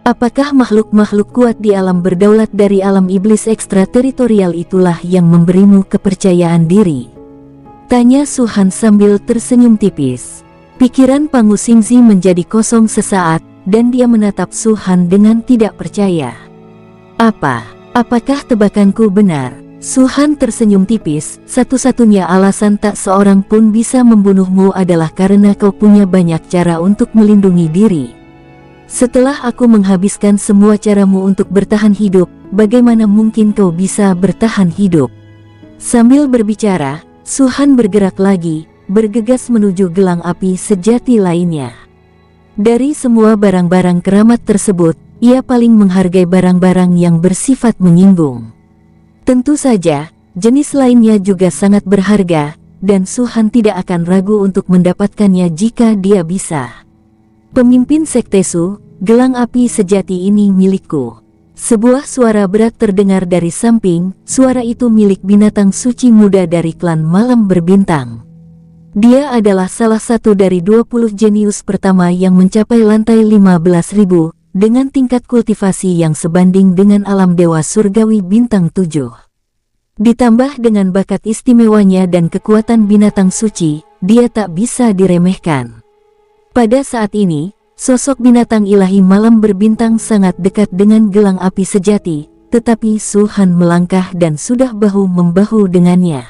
Apakah makhluk-makhluk kuat di alam berdaulat dari alam iblis ekstrateritorial itulah yang memberimu kepercayaan diri? Tanya Su-han sambil tersenyum tipis. Pikiran Pangu Xingzi menjadi kosong sesaat, dan dia menatap Su-han dengan tidak percaya. Apakah tebakanku benar? Su-han tersenyum tipis, satu-satunya alasan tak seorang pun bisa membunuhmu adalah karena kau punya banyak cara untuk melindungi diri. Setelah aku menghabiskan semua caramu untuk bertahan hidup, bagaimana mungkin kau bisa bertahan hidup? Sambil berbicara, Su-han bergerak lagi, bergegas menuju gelang api sejati lainnya. Dari semua barang-barang keramat tersebut, ia paling menghargai barang-barang yang bersifat menyinggung. Tentu saja, jenis lainnya juga sangat berharga, dan Su-han tidak akan ragu untuk mendapatkannya jika dia bisa. Pemimpin Sekte Su, gelang api sejati ini milikku. Sebuah suara berat terdengar dari samping, suara itu milik binatang suci muda dari klan Malam Berbintang. Dia adalah salah satu dari 20 jenius pertama yang mencapai lantai 15.000, dengan tingkat kultivasi yang sebanding dengan alam dewa surgawi bintang 7. Ditambah dengan bakat istimewanya dan kekuatan binatang suci, dia tak bisa diremehkan. Pada saat ini, sosok binatang ilahi Malam Berbintang sangat dekat dengan gelang api sejati, tetapi Su-han melangkah dan sudah bahu-membahu dengannya.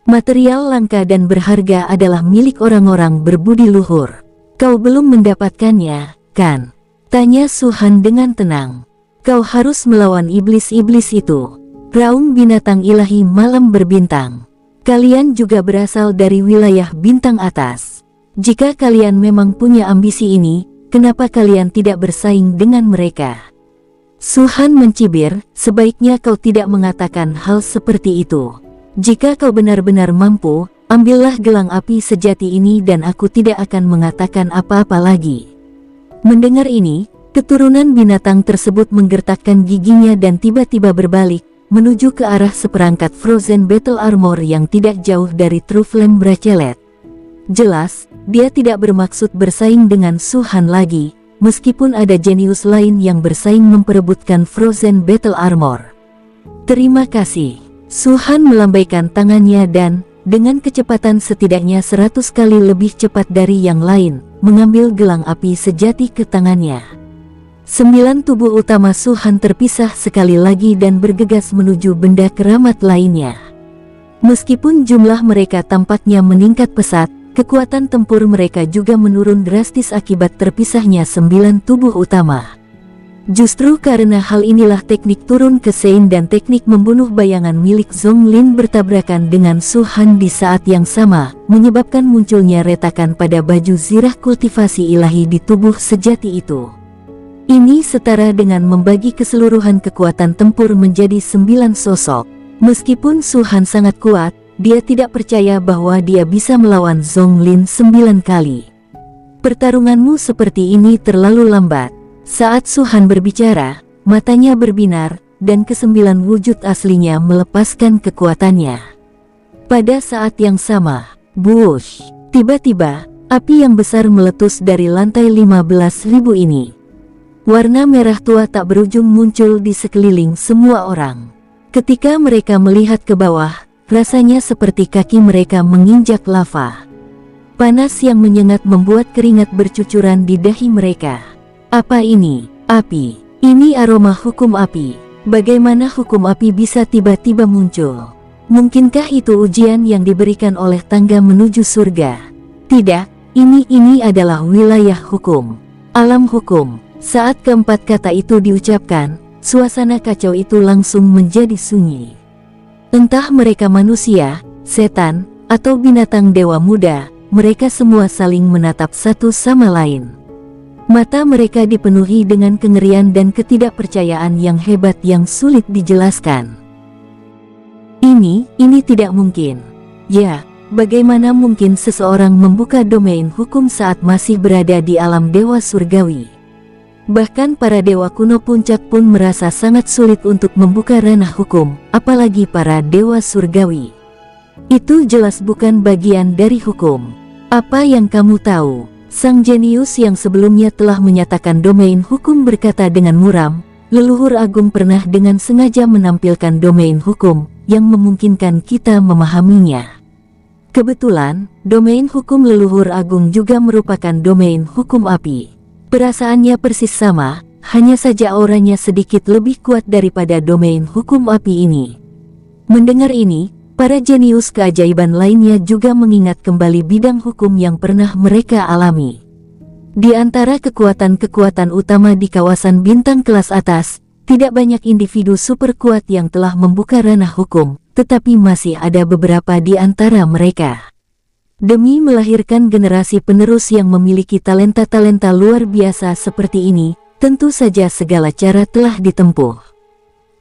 Material langka dan berharga adalah milik orang-orang berbudi luhur. Kau belum mendapatkannya, kan? Tanya Su-han dengan tenang. Kau harus melawan iblis-iblis itu. Raung binatang ilahi Malam Berbintang. Kalian juga berasal dari wilayah bintang atas. Jika kalian memang punya ambisi ini, kenapa kalian tidak bersaing dengan mereka? Su-han mencibir, sebaiknya kau tidak mengatakan hal seperti itu. Jika kau benar-benar mampu, ambillah gelang api sejati ini dan aku tidak akan mengatakan apa-apa lagi. Mendengar ini, keturunan binatang tersebut menggertakkan giginya dan tiba-tiba berbalik, menuju ke arah seperangkat Frozen Battle Armor yang tidak jauh dari True Flame Bracelet. Jelas, dia tidak bermaksud bersaing dengan Su-han lagi, meskipun ada jenius lain yang bersaing memperebutkan Frozen Battle Armor. Terima kasih. Su-han melambaikan tangannya dan, dengan kecepatan setidaknya 100 kali lebih cepat dari yang lain, mengambil gelang api sejati ke tangannya. 9 tubuh utama Su-han terpisah sekali lagi dan bergegas menuju benda keramat lainnya. Meskipun jumlah mereka tampaknya meningkat pesat, kekuatan tempur mereka juga menurun drastis akibat terpisahnya 9 tubuh utama. Justru karena hal inilah teknik turun ke Sein dan teknik membunuh bayangan milik Zonglin bertabrakan dengan Su-han di saat yang sama, menyebabkan munculnya retakan pada baju zirah kultivasi ilahi di tubuh sejati itu. Ini setara dengan membagi keseluruhan kekuatan tempur menjadi 9 sosok. Meskipun Su Han sangat kuat, dia tidak percaya bahwa dia bisa melawan Zhong Lin 9 kali. Pertarunganmu seperti ini terlalu lambat. Saat Su Han berbicara, matanya berbinar, dan kesembilan wujud aslinya melepaskan kekuatannya. Pada saat yang sama, buush! Tiba-tiba, api yang besar meletus dari lantai 15.000 ini. Warna merah tua tak berujung muncul di sekeliling semua orang. Ketika mereka melihat ke bawah, rasanya seperti kaki mereka menginjak lava. Panas yang menyengat membuat keringat bercucuran di dahi mereka. Apa ini? Api. Ini aroma hukum api. Bagaimana hukum api bisa tiba-tiba muncul? Mungkinkah itu ujian yang diberikan oleh tangga menuju surga? Tidak, ini adalah wilayah hukum. Alam hukum. Saat keempat kata itu diucapkan, suasana kacau itu langsung menjadi sunyi. Entah mereka manusia, setan, atau binatang dewa muda, mereka semua saling menatap satu sama lain. Mata mereka dipenuhi dengan kengerian dan ketidakpercayaan yang hebat yang sulit dijelaskan. Ini tidak mungkin. Ya, bagaimana mungkin seseorang membuka domain hukum saat masih berada di alam dewa surgawi? Bahkan para dewa kuno puncak pun merasa sangat sulit untuk membuka ranah hukum, apalagi para dewa surgawi. Itu jelas bukan bagian dari hukum. Apa yang kamu tahu? Sang jenius yang sebelumnya telah menyatakan domain hukum berkata dengan muram, leluhur agung pernah dengan sengaja menampilkan domain hukum yang memungkinkan kita memahaminya. Kebetulan, domain hukum leluhur agung juga merupakan domain hukum api. Perasaannya persis sama, hanya saja auranya sedikit lebih kuat daripada domain hukum api ini. Mendengar ini, para jenius keajaiban lainnya juga mengingat kembali bidang hukum yang pernah mereka alami. Di antara kekuatan-kekuatan utama di kawasan bintang kelas atas, tidak banyak individu super kuat yang telah membuka ranah hukum, tetapi masih ada beberapa di antara mereka. Demi melahirkan generasi penerus yang memiliki talenta-talenta luar biasa seperti ini, tentu saja segala cara telah ditempuh.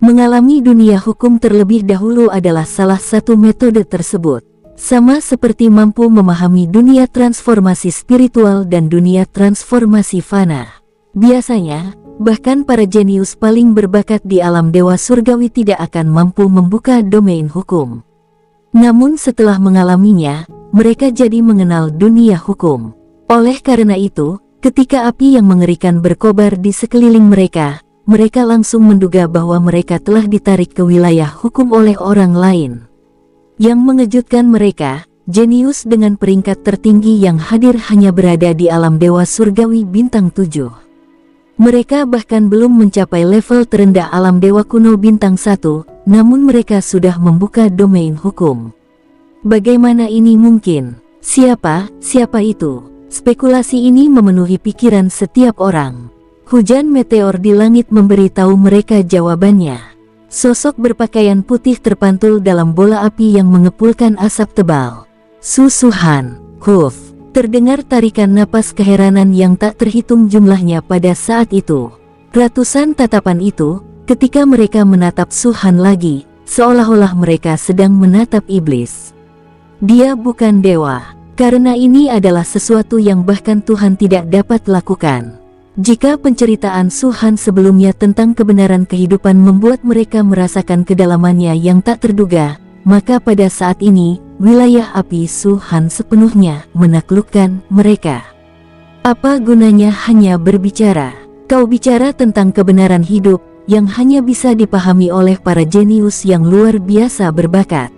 Mengalami dunia hukum terlebih dahulu adalah salah satu metode tersebut. Sama seperti mampu memahami dunia transformasi spiritual dan dunia transformasi fana. Biasanya, bahkan para jenius paling berbakat di alam dewa surgawi tidak akan mampu membuka domain hukum. Namun setelah mengalaminya, mereka jadi mengenal dunia hukum. Oleh karena itu, ketika api yang mengerikan berkobar di sekeliling mereka, mereka langsung menduga bahwa mereka telah ditarik ke wilayah hukum oleh orang lain. Yang mengejutkan mereka, jenius dengan peringkat tertinggi yang hadir hanya berada di alam dewa surgawi bintang 7. Mereka bahkan belum mencapai level terendah alam dewa kuno bintang 1, namun mereka sudah membuka domain hukum. Bagaimana ini mungkin? Siapa itu? Spekulasi ini memenuhi pikiran setiap orang. Hujan meteor di langit memberitahu mereka jawabannya. Sosok berpakaian putih terpantul dalam bola api yang mengepulkan asap tebal. Susuhan, huf, terdengar tarikan napas keheranan yang tak terhitung jumlahnya pada saat itu. Ratusan tatapan itu, ketika mereka menatap Suhan lagi, seolah-olah mereka sedang menatap iblis. Dia bukan dewa, karena ini adalah sesuatu yang bahkan Tuhan tidak dapat lakukan. Jika penceritaan Suhan sebelumnya tentang kebenaran kehidupan membuat mereka merasakan kedalamannya yang tak terduga, maka pada saat ini, wilayah api Suhan sepenuhnya menaklukkan mereka. Apa gunanya hanya berbicara? Kau bicara tentang kebenaran hidup, yang hanya bisa dipahami oleh para jenius yang luar biasa berbakat.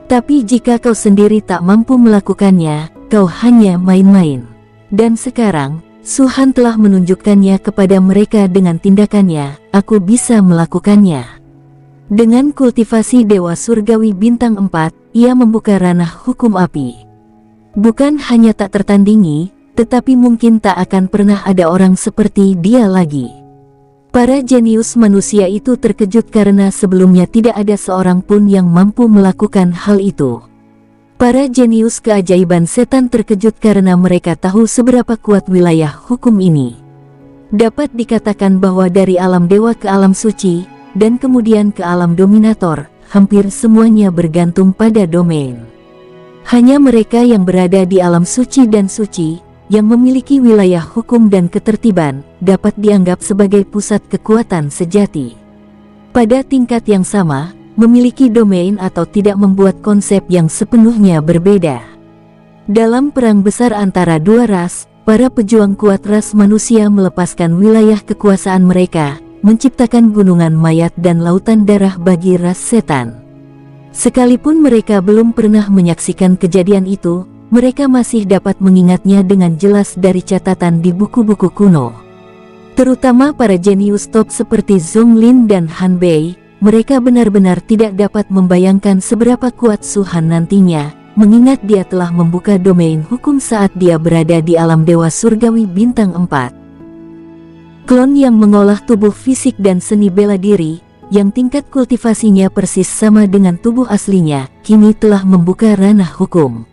Tapi jika kau sendiri tak mampu melakukannya, kau hanya main-main. Dan sekarang, Suhan telah menunjukkannya kepada mereka dengan tindakannya, aku bisa melakukannya. Dengan kultivasi Dewa Surgawi Bintang 4, ia membuka ranah hukum api. Bukan hanya tak tertandingi, tetapi mungkin tak akan pernah ada orang seperti dia lagi. Para jenius manusia itu terkejut karena sebelumnya tidak ada seorang pun yang mampu melakukan hal itu. Para jenius keajaiban setan terkejut karena mereka tahu seberapa kuat wilayah hukum ini. Dapat dikatakan bahwa dari alam dewa ke alam suci, dan kemudian ke alam dominator, hampir semuanya bergantung pada domain. Hanya mereka yang berada di alam suci dan suci, yang memiliki wilayah hukum dan ketertiban, dapat dianggap sebagai pusat kekuatan sejati. Pada tingkat yang sama, memiliki domain atau tidak membuat konsep yang sepenuhnya berbeda. Dalam perang besar antara dua ras, para pejuang kuat ras manusia melepaskan wilayah kekuasaan mereka, menciptakan gunungan mayat dan lautan darah bagi ras setan. Sekalipun mereka belum pernah menyaksikan kejadian itu, mereka masih dapat mengingatnya dengan jelas dari catatan di buku-buku kuno. Terutama para jenius top seperti Zhong Lin dan Han Bei, mereka benar-benar tidak dapat membayangkan seberapa kuat Su Han nantinya, mengingat dia telah membuka domain hukum saat dia berada di alam dewa surgawi bintang 4. Klon yang mengolah tubuh fisik dan seni bela diri, yang tingkat kultivasinya persis sama dengan tubuh aslinya, kini telah membuka ranah hukum.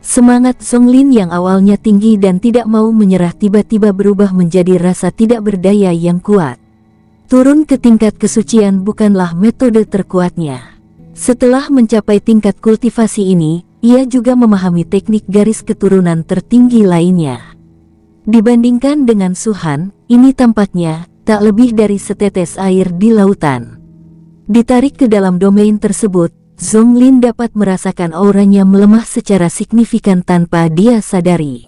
Semangat Zhong Lin yang awalnya tinggi dan tidak mau menyerah tiba-tiba berubah menjadi rasa tidak berdaya yang kuat. Turun ke tingkat kesucian bukanlah metode terkuatnya. Setelah mencapai tingkat kultivasi ini, ia juga memahami teknik garis keturunan tertinggi lainnya. Dibandingkan dengan Su Han, ini tampaknya tak lebih dari setetes air di lautan. Ditarik ke dalam domain tersebut, Zhong Lin dapat merasakan auranya melemah secara signifikan tanpa dia sadari.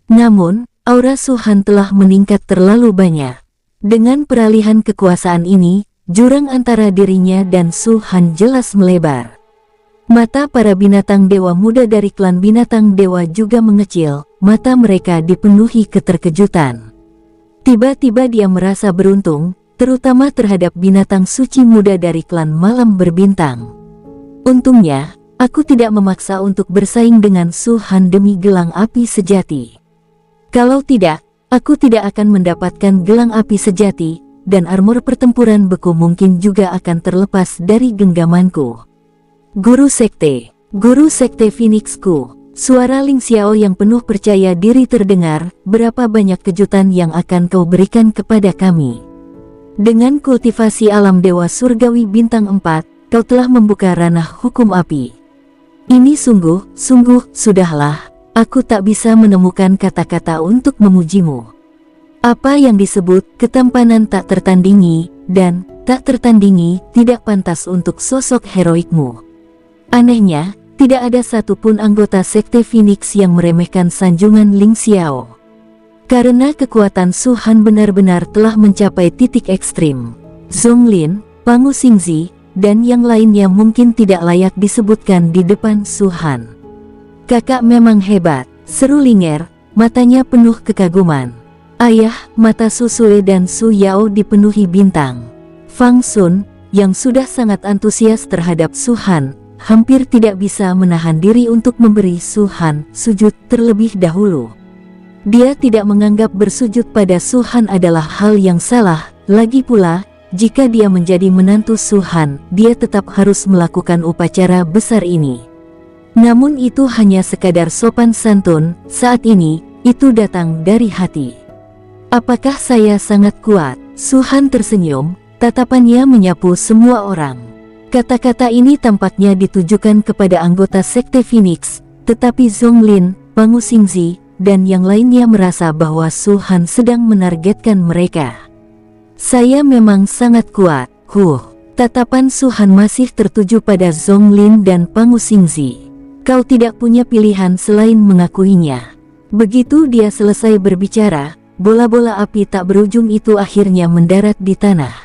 Namun, aura Su Han telah meningkat terlalu banyak. Dengan peralihan kekuasaan ini, jurang antara dirinya dan Su Han jelas melebar. Mata para binatang dewa muda dari klan binatang dewa juga mengecil, mata mereka dipenuhi keterkejutan. Tiba-tiba dia merasa beruntung, terutama terhadap binatang suci muda dari klan malam berbintang. Untungnya, aku tidak memaksa untuk bersaing dengan Su Han demi gelang api sejati. Kalau tidak, aku tidak akan mendapatkan gelang api sejati, dan armor pertempuran beku mungkin juga akan terlepas dari genggamanku. Guru Sekte Phoenixku. Suara Ling Xiao yang penuh percaya diri terdengar, berapa banyak kejutan yang akan kau berikan kepada kami. Dengan kultivasi alam dewa surgawi bintang 4, kau telah membuka ranah hukum api. Ini sungguh, sudahlah, aku tak bisa menemukan kata-kata untuk memujimu. Apa yang disebut ketampanan tak tertandingi, dan tak tertandingi tidak pantas untuk sosok heroikmu. Anehnya, tidak ada satupun anggota Sekte Phoenix yang meremehkan sanjungan Ling Xiao. Karena kekuatan Su Han benar-benar telah mencapai titik ekstrim. Zhong Lin, Pangu Xingzi, dan yang lainnya mungkin tidak layak disebutkan di depan Su Han. Kakak memang hebat, seru Linger, matanya penuh kekaguman. Ayah, mata Su Sue dan Su Yao dipenuhi bintang. Fang Sun, yang sudah sangat antusias terhadap Su Han, hampir tidak bisa menahan diri untuk memberi Su Han sujud terlebih dahulu. Dia tidak menganggap bersujud pada Su Han adalah hal yang salah, lagi pula, jika dia menjadi menantu Su Han, dia tetap harus melakukan upacara besar ini. Namun itu hanya sekadar sopan santun, saat ini, itu datang dari hati. Apakah saya sangat kuat? Su Han tersenyum, tatapannya menyapu semua orang. Kata-kata ini tampaknya ditujukan kepada anggota Sekte Phoenix, tetapi Zhong Lin, Pangu Xingzi, dan yang lainnya merasa bahwa Su Han sedang menargetkan mereka. Saya memang sangat kuat, Tatapan Su Han masih tertuju pada Zhong Lin dan Pangu Xingzi. Kau tidak punya pilihan selain mengakuinya. Begitu dia selesai berbicara, bola-bola api tak berujung itu akhirnya mendarat di tanah.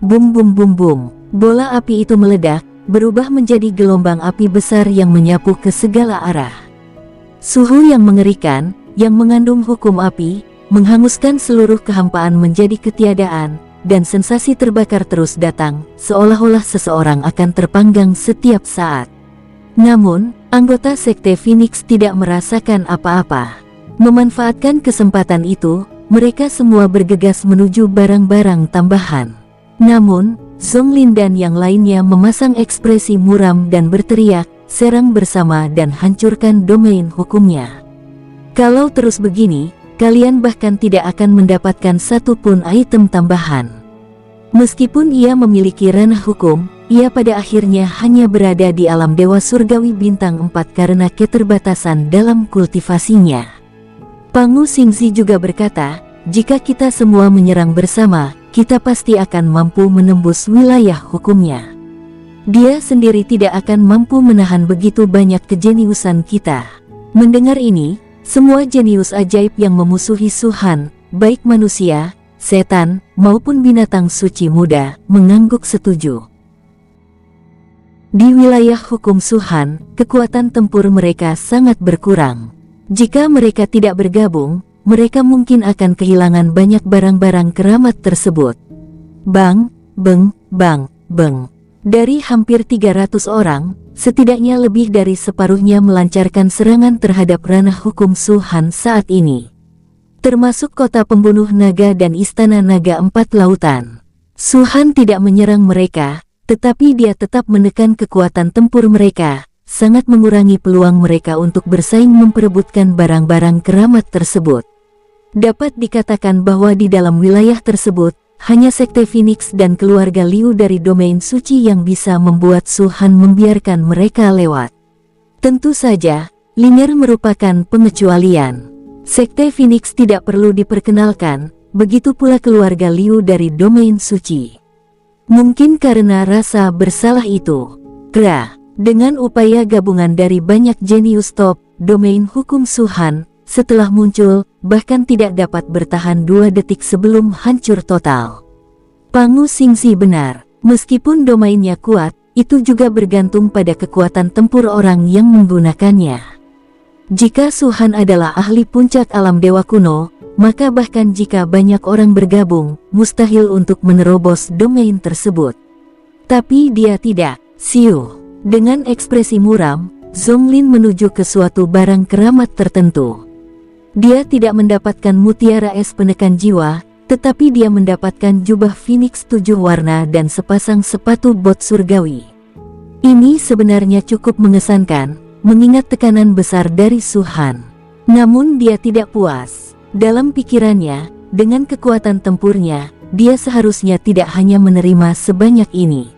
Bum bum bum bum. Bola api itu meledak, berubah menjadi gelombang api besar yang menyapu ke segala arah. Suhu yang mengerikan, yang mengandung hukum api, menghanguskan seluruh kehampaan menjadi ketiadaan, dan sensasi terbakar terus datang, seolah-olah seseorang akan terpanggang setiap saat. Namun, anggota Sekte Phoenix tidak merasakan apa-apa. Memanfaatkan kesempatan itu, mereka semua bergegas menuju barang-barang tambahan. Namun, Zhong Lin dan yang lainnya memasang ekspresi muram dan berteriak, serang bersama dan hancurkan domain hukumnya. Kalau terus begini, kalian bahkan tidak akan mendapatkan satupun item tambahan. Meskipun ia memiliki ranah hukum, ia pada akhirnya hanya berada di alam dewa surgawi bintang 4 karena keterbatasan dalam kultivasinya. Pangu Xingzi juga berkata, jika kita semua menyerang bersama, kita pasti akan mampu menembus wilayah hukumnya. Dia sendiri tidak akan mampu menahan begitu banyak kejeniusan kita. Mendengar ini, semua jenius ajaib yang memusuhi Su-Han, baik manusia, setan, maupun binatang suci muda, mengangguk setuju. Di wilayah hukum Su-Han, kekuatan tempur mereka sangat berkurang. Jika mereka tidak bergabung, mereka mungkin akan kehilangan banyak barang-barang keramat tersebut. Bang, beng, bang, beng. Dari hampir 300 orang, setidaknya lebih dari separuhnya melancarkan serangan terhadap ranah hukum Su-Han saat ini. Termasuk kota pembunuh naga dan istana naga 4 lautan. Su-Han tidak menyerang mereka, tetapi dia tetap menekan kekuatan tempur mereka, sangat mengurangi peluang mereka untuk bersaing memperebutkan barang-barang keramat tersebut. Dapat dikatakan bahwa di dalam wilayah tersebut, hanya Sekte Phoenix dan keluarga Liu dari domain suci yang bisa membuat Su-Han membiarkan mereka lewat. Tentu saja, Linier merupakan pengecualian. Sekte Phoenix tidak perlu diperkenalkan, begitu pula keluarga Liu dari domain suci. Mungkin karena rasa bersalah itu, dengan upaya gabungan dari banyak jenius top, domain hukum Su-Han, setelah muncul, bahkan tidak dapat bertahan 2 detik sebelum hancur total. Pangu Xingzi benar, meskipun domainnya kuat, itu juga bergantung pada kekuatan tempur orang yang menggunakannya. Jika Su-Han adalah ahli puncak alam dewa kuno, maka bahkan jika banyak orang bergabung, mustahil untuk menerobos domain tersebut. Tapi dia tidak. Siu. Dengan ekspresi muram, Zonglin menuju ke suatu barang keramat tertentu. Dia tidak mendapatkan mutiara es penekan jiwa, tetapi dia mendapatkan jubah Phoenix 7 warna dan sepasang sepatu bot surgawi. Ini sebenarnya cukup mengesankan, mengingat tekanan besar dari Su-Han. Namun dia tidak puas. Dalam pikirannya, dengan kekuatan tempurnya, dia seharusnya tidak hanya menerima sebanyak ini.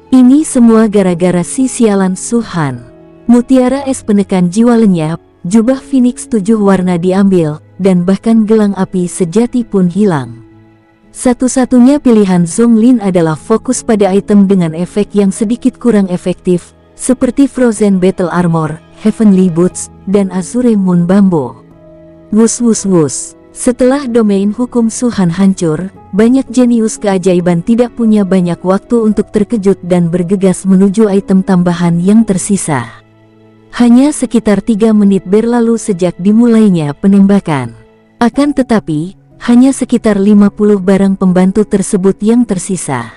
Ini semua gara-gara si sialan Su-Han. Mutiara es penekan jiwa lenyap, jubah Phoenix 7 warna diambil, dan bahkan gelang api sejati pun hilang. Satu-satunya pilihan Zonglin adalah fokus pada item dengan efek yang sedikit kurang efektif, seperti Frozen Battle Armor, Heavenly Boots, dan Azure Moon Bambo. Wus wus wus. Setelah domain hukum Su-Han hancur, banyak jenius keajaiban tidak punya banyak waktu untuk terkejut dan bergegas menuju item tambahan yang tersisa. Hanya sekitar 3 menit berlalu sejak dimulainya penembakan. Akan tetapi, hanya sekitar 50 barang pembantu tersebut yang tersisa.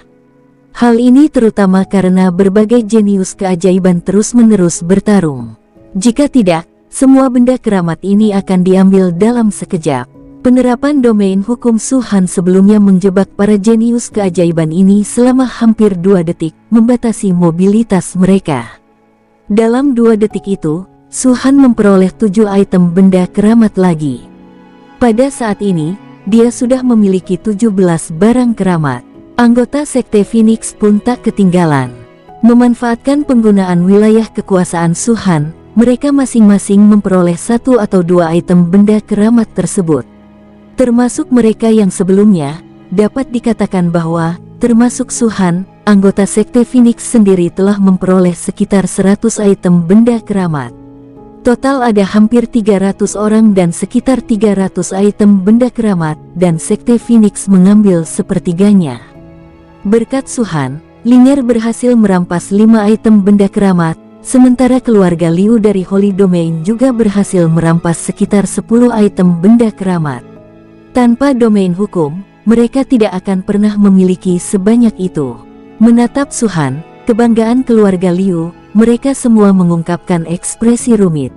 Hal ini terutama karena berbagai jenius keajaiban terus-menerus bertarung. Jika tidak, semua benda keramat ini akan diambil dalam sekejap. Penerapan domain hukum Su-Han sebelumnya menjebak para jenius keajaiban ini selama hampir 2 detik, membatasi mobilitas mereka. Dalam 2 detik itu, Su-Han memperoleh 7 item benda keramat lagi. Pada saat ini, dia sudah memiliki 17 barang keramat. Anggota Sekte Phoenix pun tak ketinggalan. Memanfaatkan penggunaan wilayah kekuasaan Su-Han, mereka masing-masing memperoleh 1 atau 2 item benda keramat tersebut. Termasuk mereka yang sebelumnya, dapat dikatakan bahwa, termasuk Su-Han, anggota Sekte Phoenix sendiri telah memperoleh sekitar 100 item benda keramat. Total ada hampir 300 orang dan sekitar 300 item benda keramat, dan Sekte Phoenix mengambil sepertiganya. Berkat Su-Han, Linier berhasil merampas 5 item benda keramat, sementara keluarga Liu dari Holy Domain juga berhasil merampas sekitar 10 item benda keramat. Tanpa domain hukum, mereka tidak akan pernah memiliki sebanyak itu. Menatap Su-Han, kebanggaan keluarga Liu, mereka semua mengungkapkan ekspresi rumit.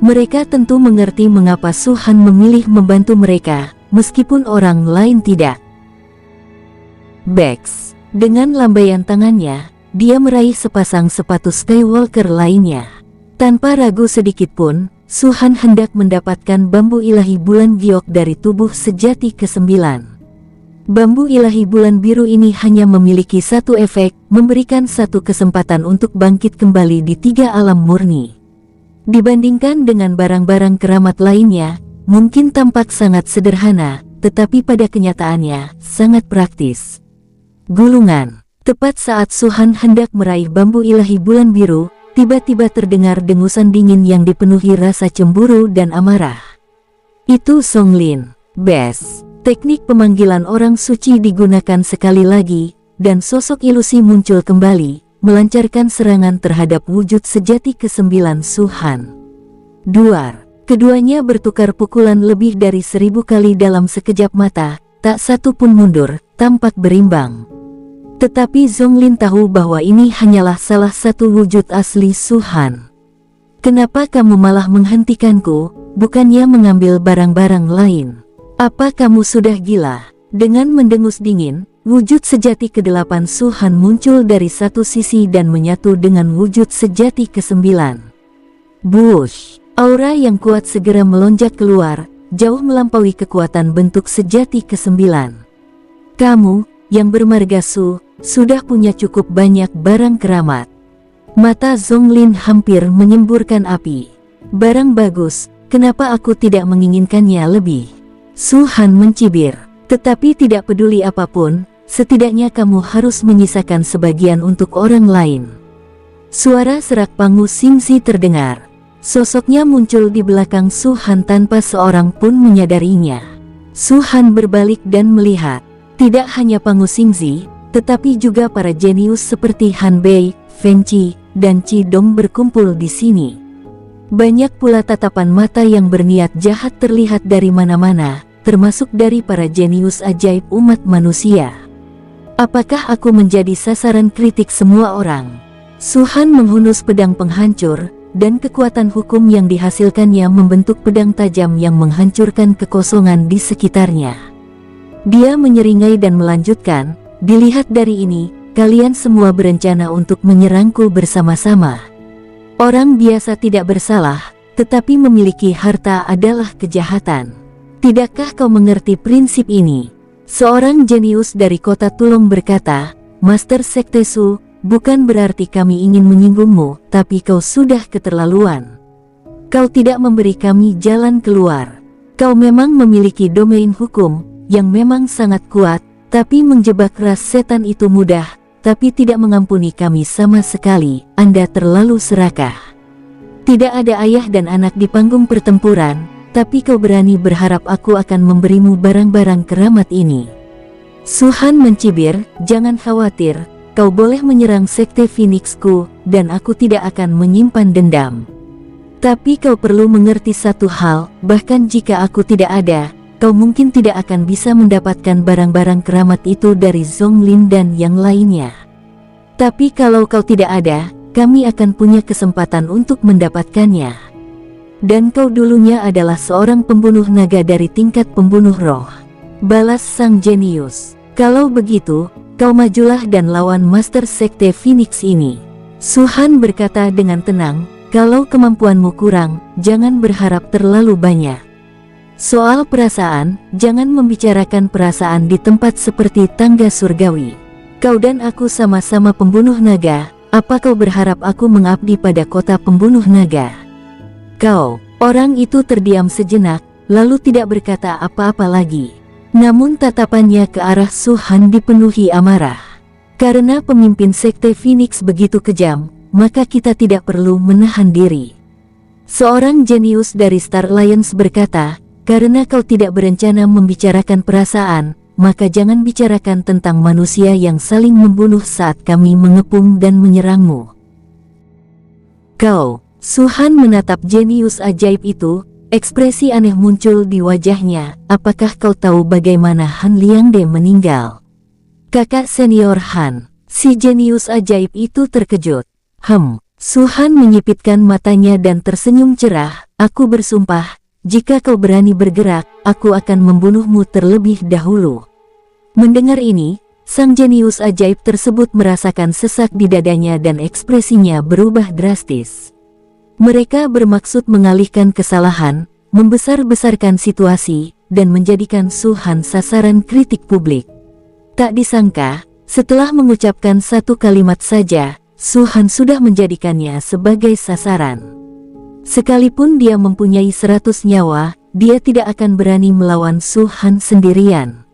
Mereka tentu mengerti mengapa Su-Han memilih membantu mereka, meskipun orang lain tidak. Bex. Dengan lambaian tangannya, dia meraih sepasang sepatu Skywalker lainnya. Tanpa ragu sedikit pun, Su-Han hendak mendapatkan bambu ilahi bulan giok dari tubuh sejati ke-9. Bambu ilahi bulan biru ini hanya memiliki satu efek, memberikan satu kesempatan untuk bangkit kembali di tiga alam murni. Dibandingkan dengan barang-barang keramat lainnya, mungkin tampak sangat sederhana, tetapi pada kenyataannya, sangat praktis. Gulungan. Tepat saat Suhan hendak meraih bambu ilahi bulan biru, tiba-tiba terdengar dengusan dingin yang dipenuhi rasa cemburu dan amarah. Itu Songlin. Bes. Teknik pemanggilan orang suci digunakan sekali lagi, dan sosok ilusi muncul kembali, melancarkan serangan terhadap wujud sejati ke-9 Suhan. Duar. Keduanya bertukar pukulan lebih dari 1000 kali dalam sekejap mata, tak satu pun mundur, tampak berimbang. Tetapi Zonglin tahu bahwa ini hanyalah salah satu wujud asli Suhan. Kenapa kamu malah menghentikanku, bukannya mengambil barang-barang lain? Apa kamu sudah gila? Dengan mendengus dingin, wujud sejati ke-8 Suhan muncul dari satu sisi dan menyatu dengan wujud sejati ke-9. Bush! Aura yang kuat segera melonjak keluar, jauh melampaui kekuatan bentuk sejati ke-9. Kamu, yang bermarga Su, sudah punya cukup banyak barang keramat. Mata Zonglin hampir menyemburkan api. Barang bagus, kenapa aku tidak menginginkannya lebih? Suhan mencibir, tetapi tidak peduli apapun, setidaknya kamu harus menyisakan sebagian untuk orang lain. Suara serak Pangu Xingzi terdengar. Sosoknya muncul di belakang Suhan tanpa seorang pun menyadarinya. Suhan berbalik dan melihat, tidak hanya Pangu Xingzi, tetapi juga para jenius seperti Han Bei, Feng Qi, dan Qi Dong berkumpul di sini. Banyak pula tatapan mata yang berniat jahat terlihat dari mana-mana, termasuk dari para jenius ajaib umat manusia. Apakah aku menjadi sasaran kritik semua orang? Suhan menghunus pedang penghancur, dan kekuatan hukum yang dihasilkannya membentuk pedang tajam yang menghancurkan kekosongan di sekitarnya. Dia menyeringai dan melanjutkan, dilihat dari ini, kalian semua berencana untuk menyerangku bersama-sama. Orang biasa tidak bersalah, tetapi memiliki harta adalah kejahatan. Tidakkah kau mengerti prinsip ini? Seorang jenius dari kota Tulong berkata, Master Sekte Su, bukan berarti kami ingin menyinggungmu, tapi kau sudah keterlaluan. Kau tidak memberi kami jalan keluar. Kau memang memiliki domain hukum, yang memang sangat kuat, tapi menjebak ras setan itu mudah, tapi tidak mengampuni kami sama sekali. Anda terlalu serakah. Tidak ada ayah dan anak di panggung pertempuran, tapi kau berani berharap aku akan memberimu barang-barang keramat ini. Suhan mencibir, jangan khawatir, kau boleh menyerang Sekte Phoenixku, dan aku tidak akan menyimpan dendam. Tapi kau perlu mengerti satu hal, bahkan jika aku tidak ada, kau mungkin tidak akan bisa mendapatkan barang-barang keramat itu dari Zonglin dan yang lainnya. Tapi kalau kau tidak ada, kami akan punya kesempatan untuk mendapatkannya. Dan kau dulunya adalah seorang pembunuh naga dari tingkat pembunuh roh. Balas sang jenius. Kalau begitu, kau majulah dan lawan Master Sekte Phoenix ini. Suhan berkata dengan tenang, kalau kemampuanmu kurang, jangan berharap terlalu banyak. Soal perasaan, jangan membicarakan perasaan di tempat seperti tangga surgawi. Kau dan aku sama-sama pembunuh naga, apa kau berharap aku mengabdi pada kota pembunuh naga? Kau, orang itu terdiam sejenak, lalu tidak berkata apa-apa lagi. Namun tatapannya ke arah Suhan dipenuhi amarah. Karena pemimpin Sekte Phoenix begitu kejam, maka kita tidak perlu menahan diri. Seorang jenius dari Star Alliance berkata, karena kau tidak berencana membicarakan perasaan, maka jangan bicarakan tentang manusia yang saling membunuh saat kami mengepung dan menyerangmu. Kau, Suhan menatap jenius ajaib itu, ekspresi aneh muncul di wajahnya. Apakah kau tahu bagaimana Han Liangde meninggal? Kakak senior Han, si jenius ajaib itu terkejut. Suhan menyipitkan matanya dan tersenyum cerah. Aku bersumpah, jika kau berani bergerak, aku akan membunuhmu terlebih dahulu. Mendengar ini, sang jenius ajaib tersebut merasakan sesak di dadanya dan ekspresinya berubah drastis. Mereka bermaksud mengalihkan kesalahan, membesar-besarkan situasi, dan menjadikan Suhan sasaran kritik publik. Tak disangka, setelah mengucapkan satu kalimat saja, Su Han sudah menjadikannya sebagai sasaran. Sekalipun dia mempunyai 100 nyawa, dia tidak akan berani melawan Su Han sendirian.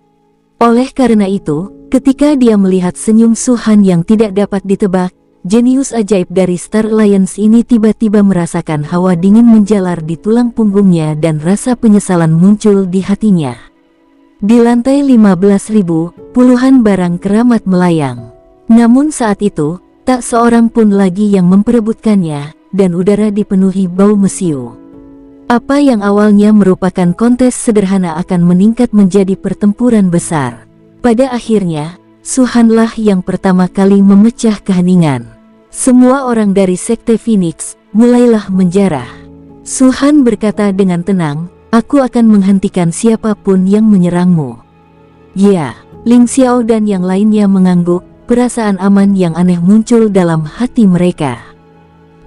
Oleh karena itu, ketika dia melihat senyum Su Han yang tidak dapat ditebak, jenius ajaib dari Star Alliance ini tiba-tiba merasakan hawa dingin menjalar di tulang punggungnya dan rasa penyesalan muncul di hatinya. Di lantai 15.000, puluhan barang keramat melayang. Namun saat itu, tak seorang pun lagi yang memperebutkannya, dan udara dipenuhi bau mesiu. Apa yang awalnya merupakan kontes sederhana akan meningkat menjadi pertempuran besar. Pada akhirnya, Su Han-lah yang pertama kali memecah keheningan. Semua orang dari Sekte Phoenix mulailah menjarah. Su Han berkata dengan tenang, "Aku akan menghentikan siapapun yang menyerangmu." Ya, Ling Xiao dan yang lainnya mengangguk, perasaan aman yang aneh muncul dalam hati mereka.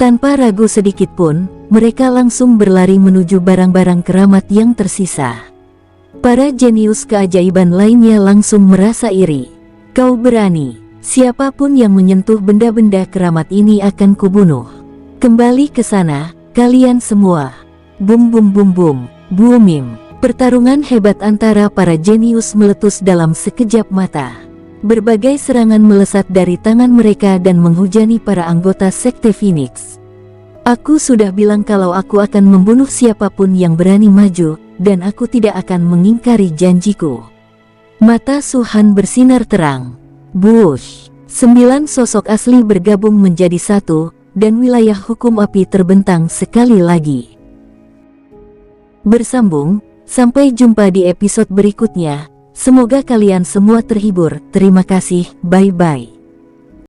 Tanpa ragu sedikit pun, mereka langsung berlari menuju barang-barang keramat yang tersisa. Para jenius keajaiban lainnya langsung merasa iri. "Kau berani, siapapun yang menyentuh benda-benda keramat ini akan kubunuh. Kembali ke sana, kalian semua." Bum bum bum bum, boomim. Pertarungan hebat antara para jenius meletus dalam sekejap mata. Berbagai serangan melesat dari tangan mereka dan menghujani para anggota Sekte Phoenix. "Aku sudah bilang kalau aku akan membunuh siapapun yang berani maju, dan aku tidak akan mengingkari janjiku." Mata Su Han bersinar terang. Bush, 9 sosok asli bergabung menjadi satu, dan wilayah hukum api terbentang sekali lagi. Bersambung, sampai jumpa di episode berikutnya. Semoga kalian semua terhibur. Terima kasih, bye-bye.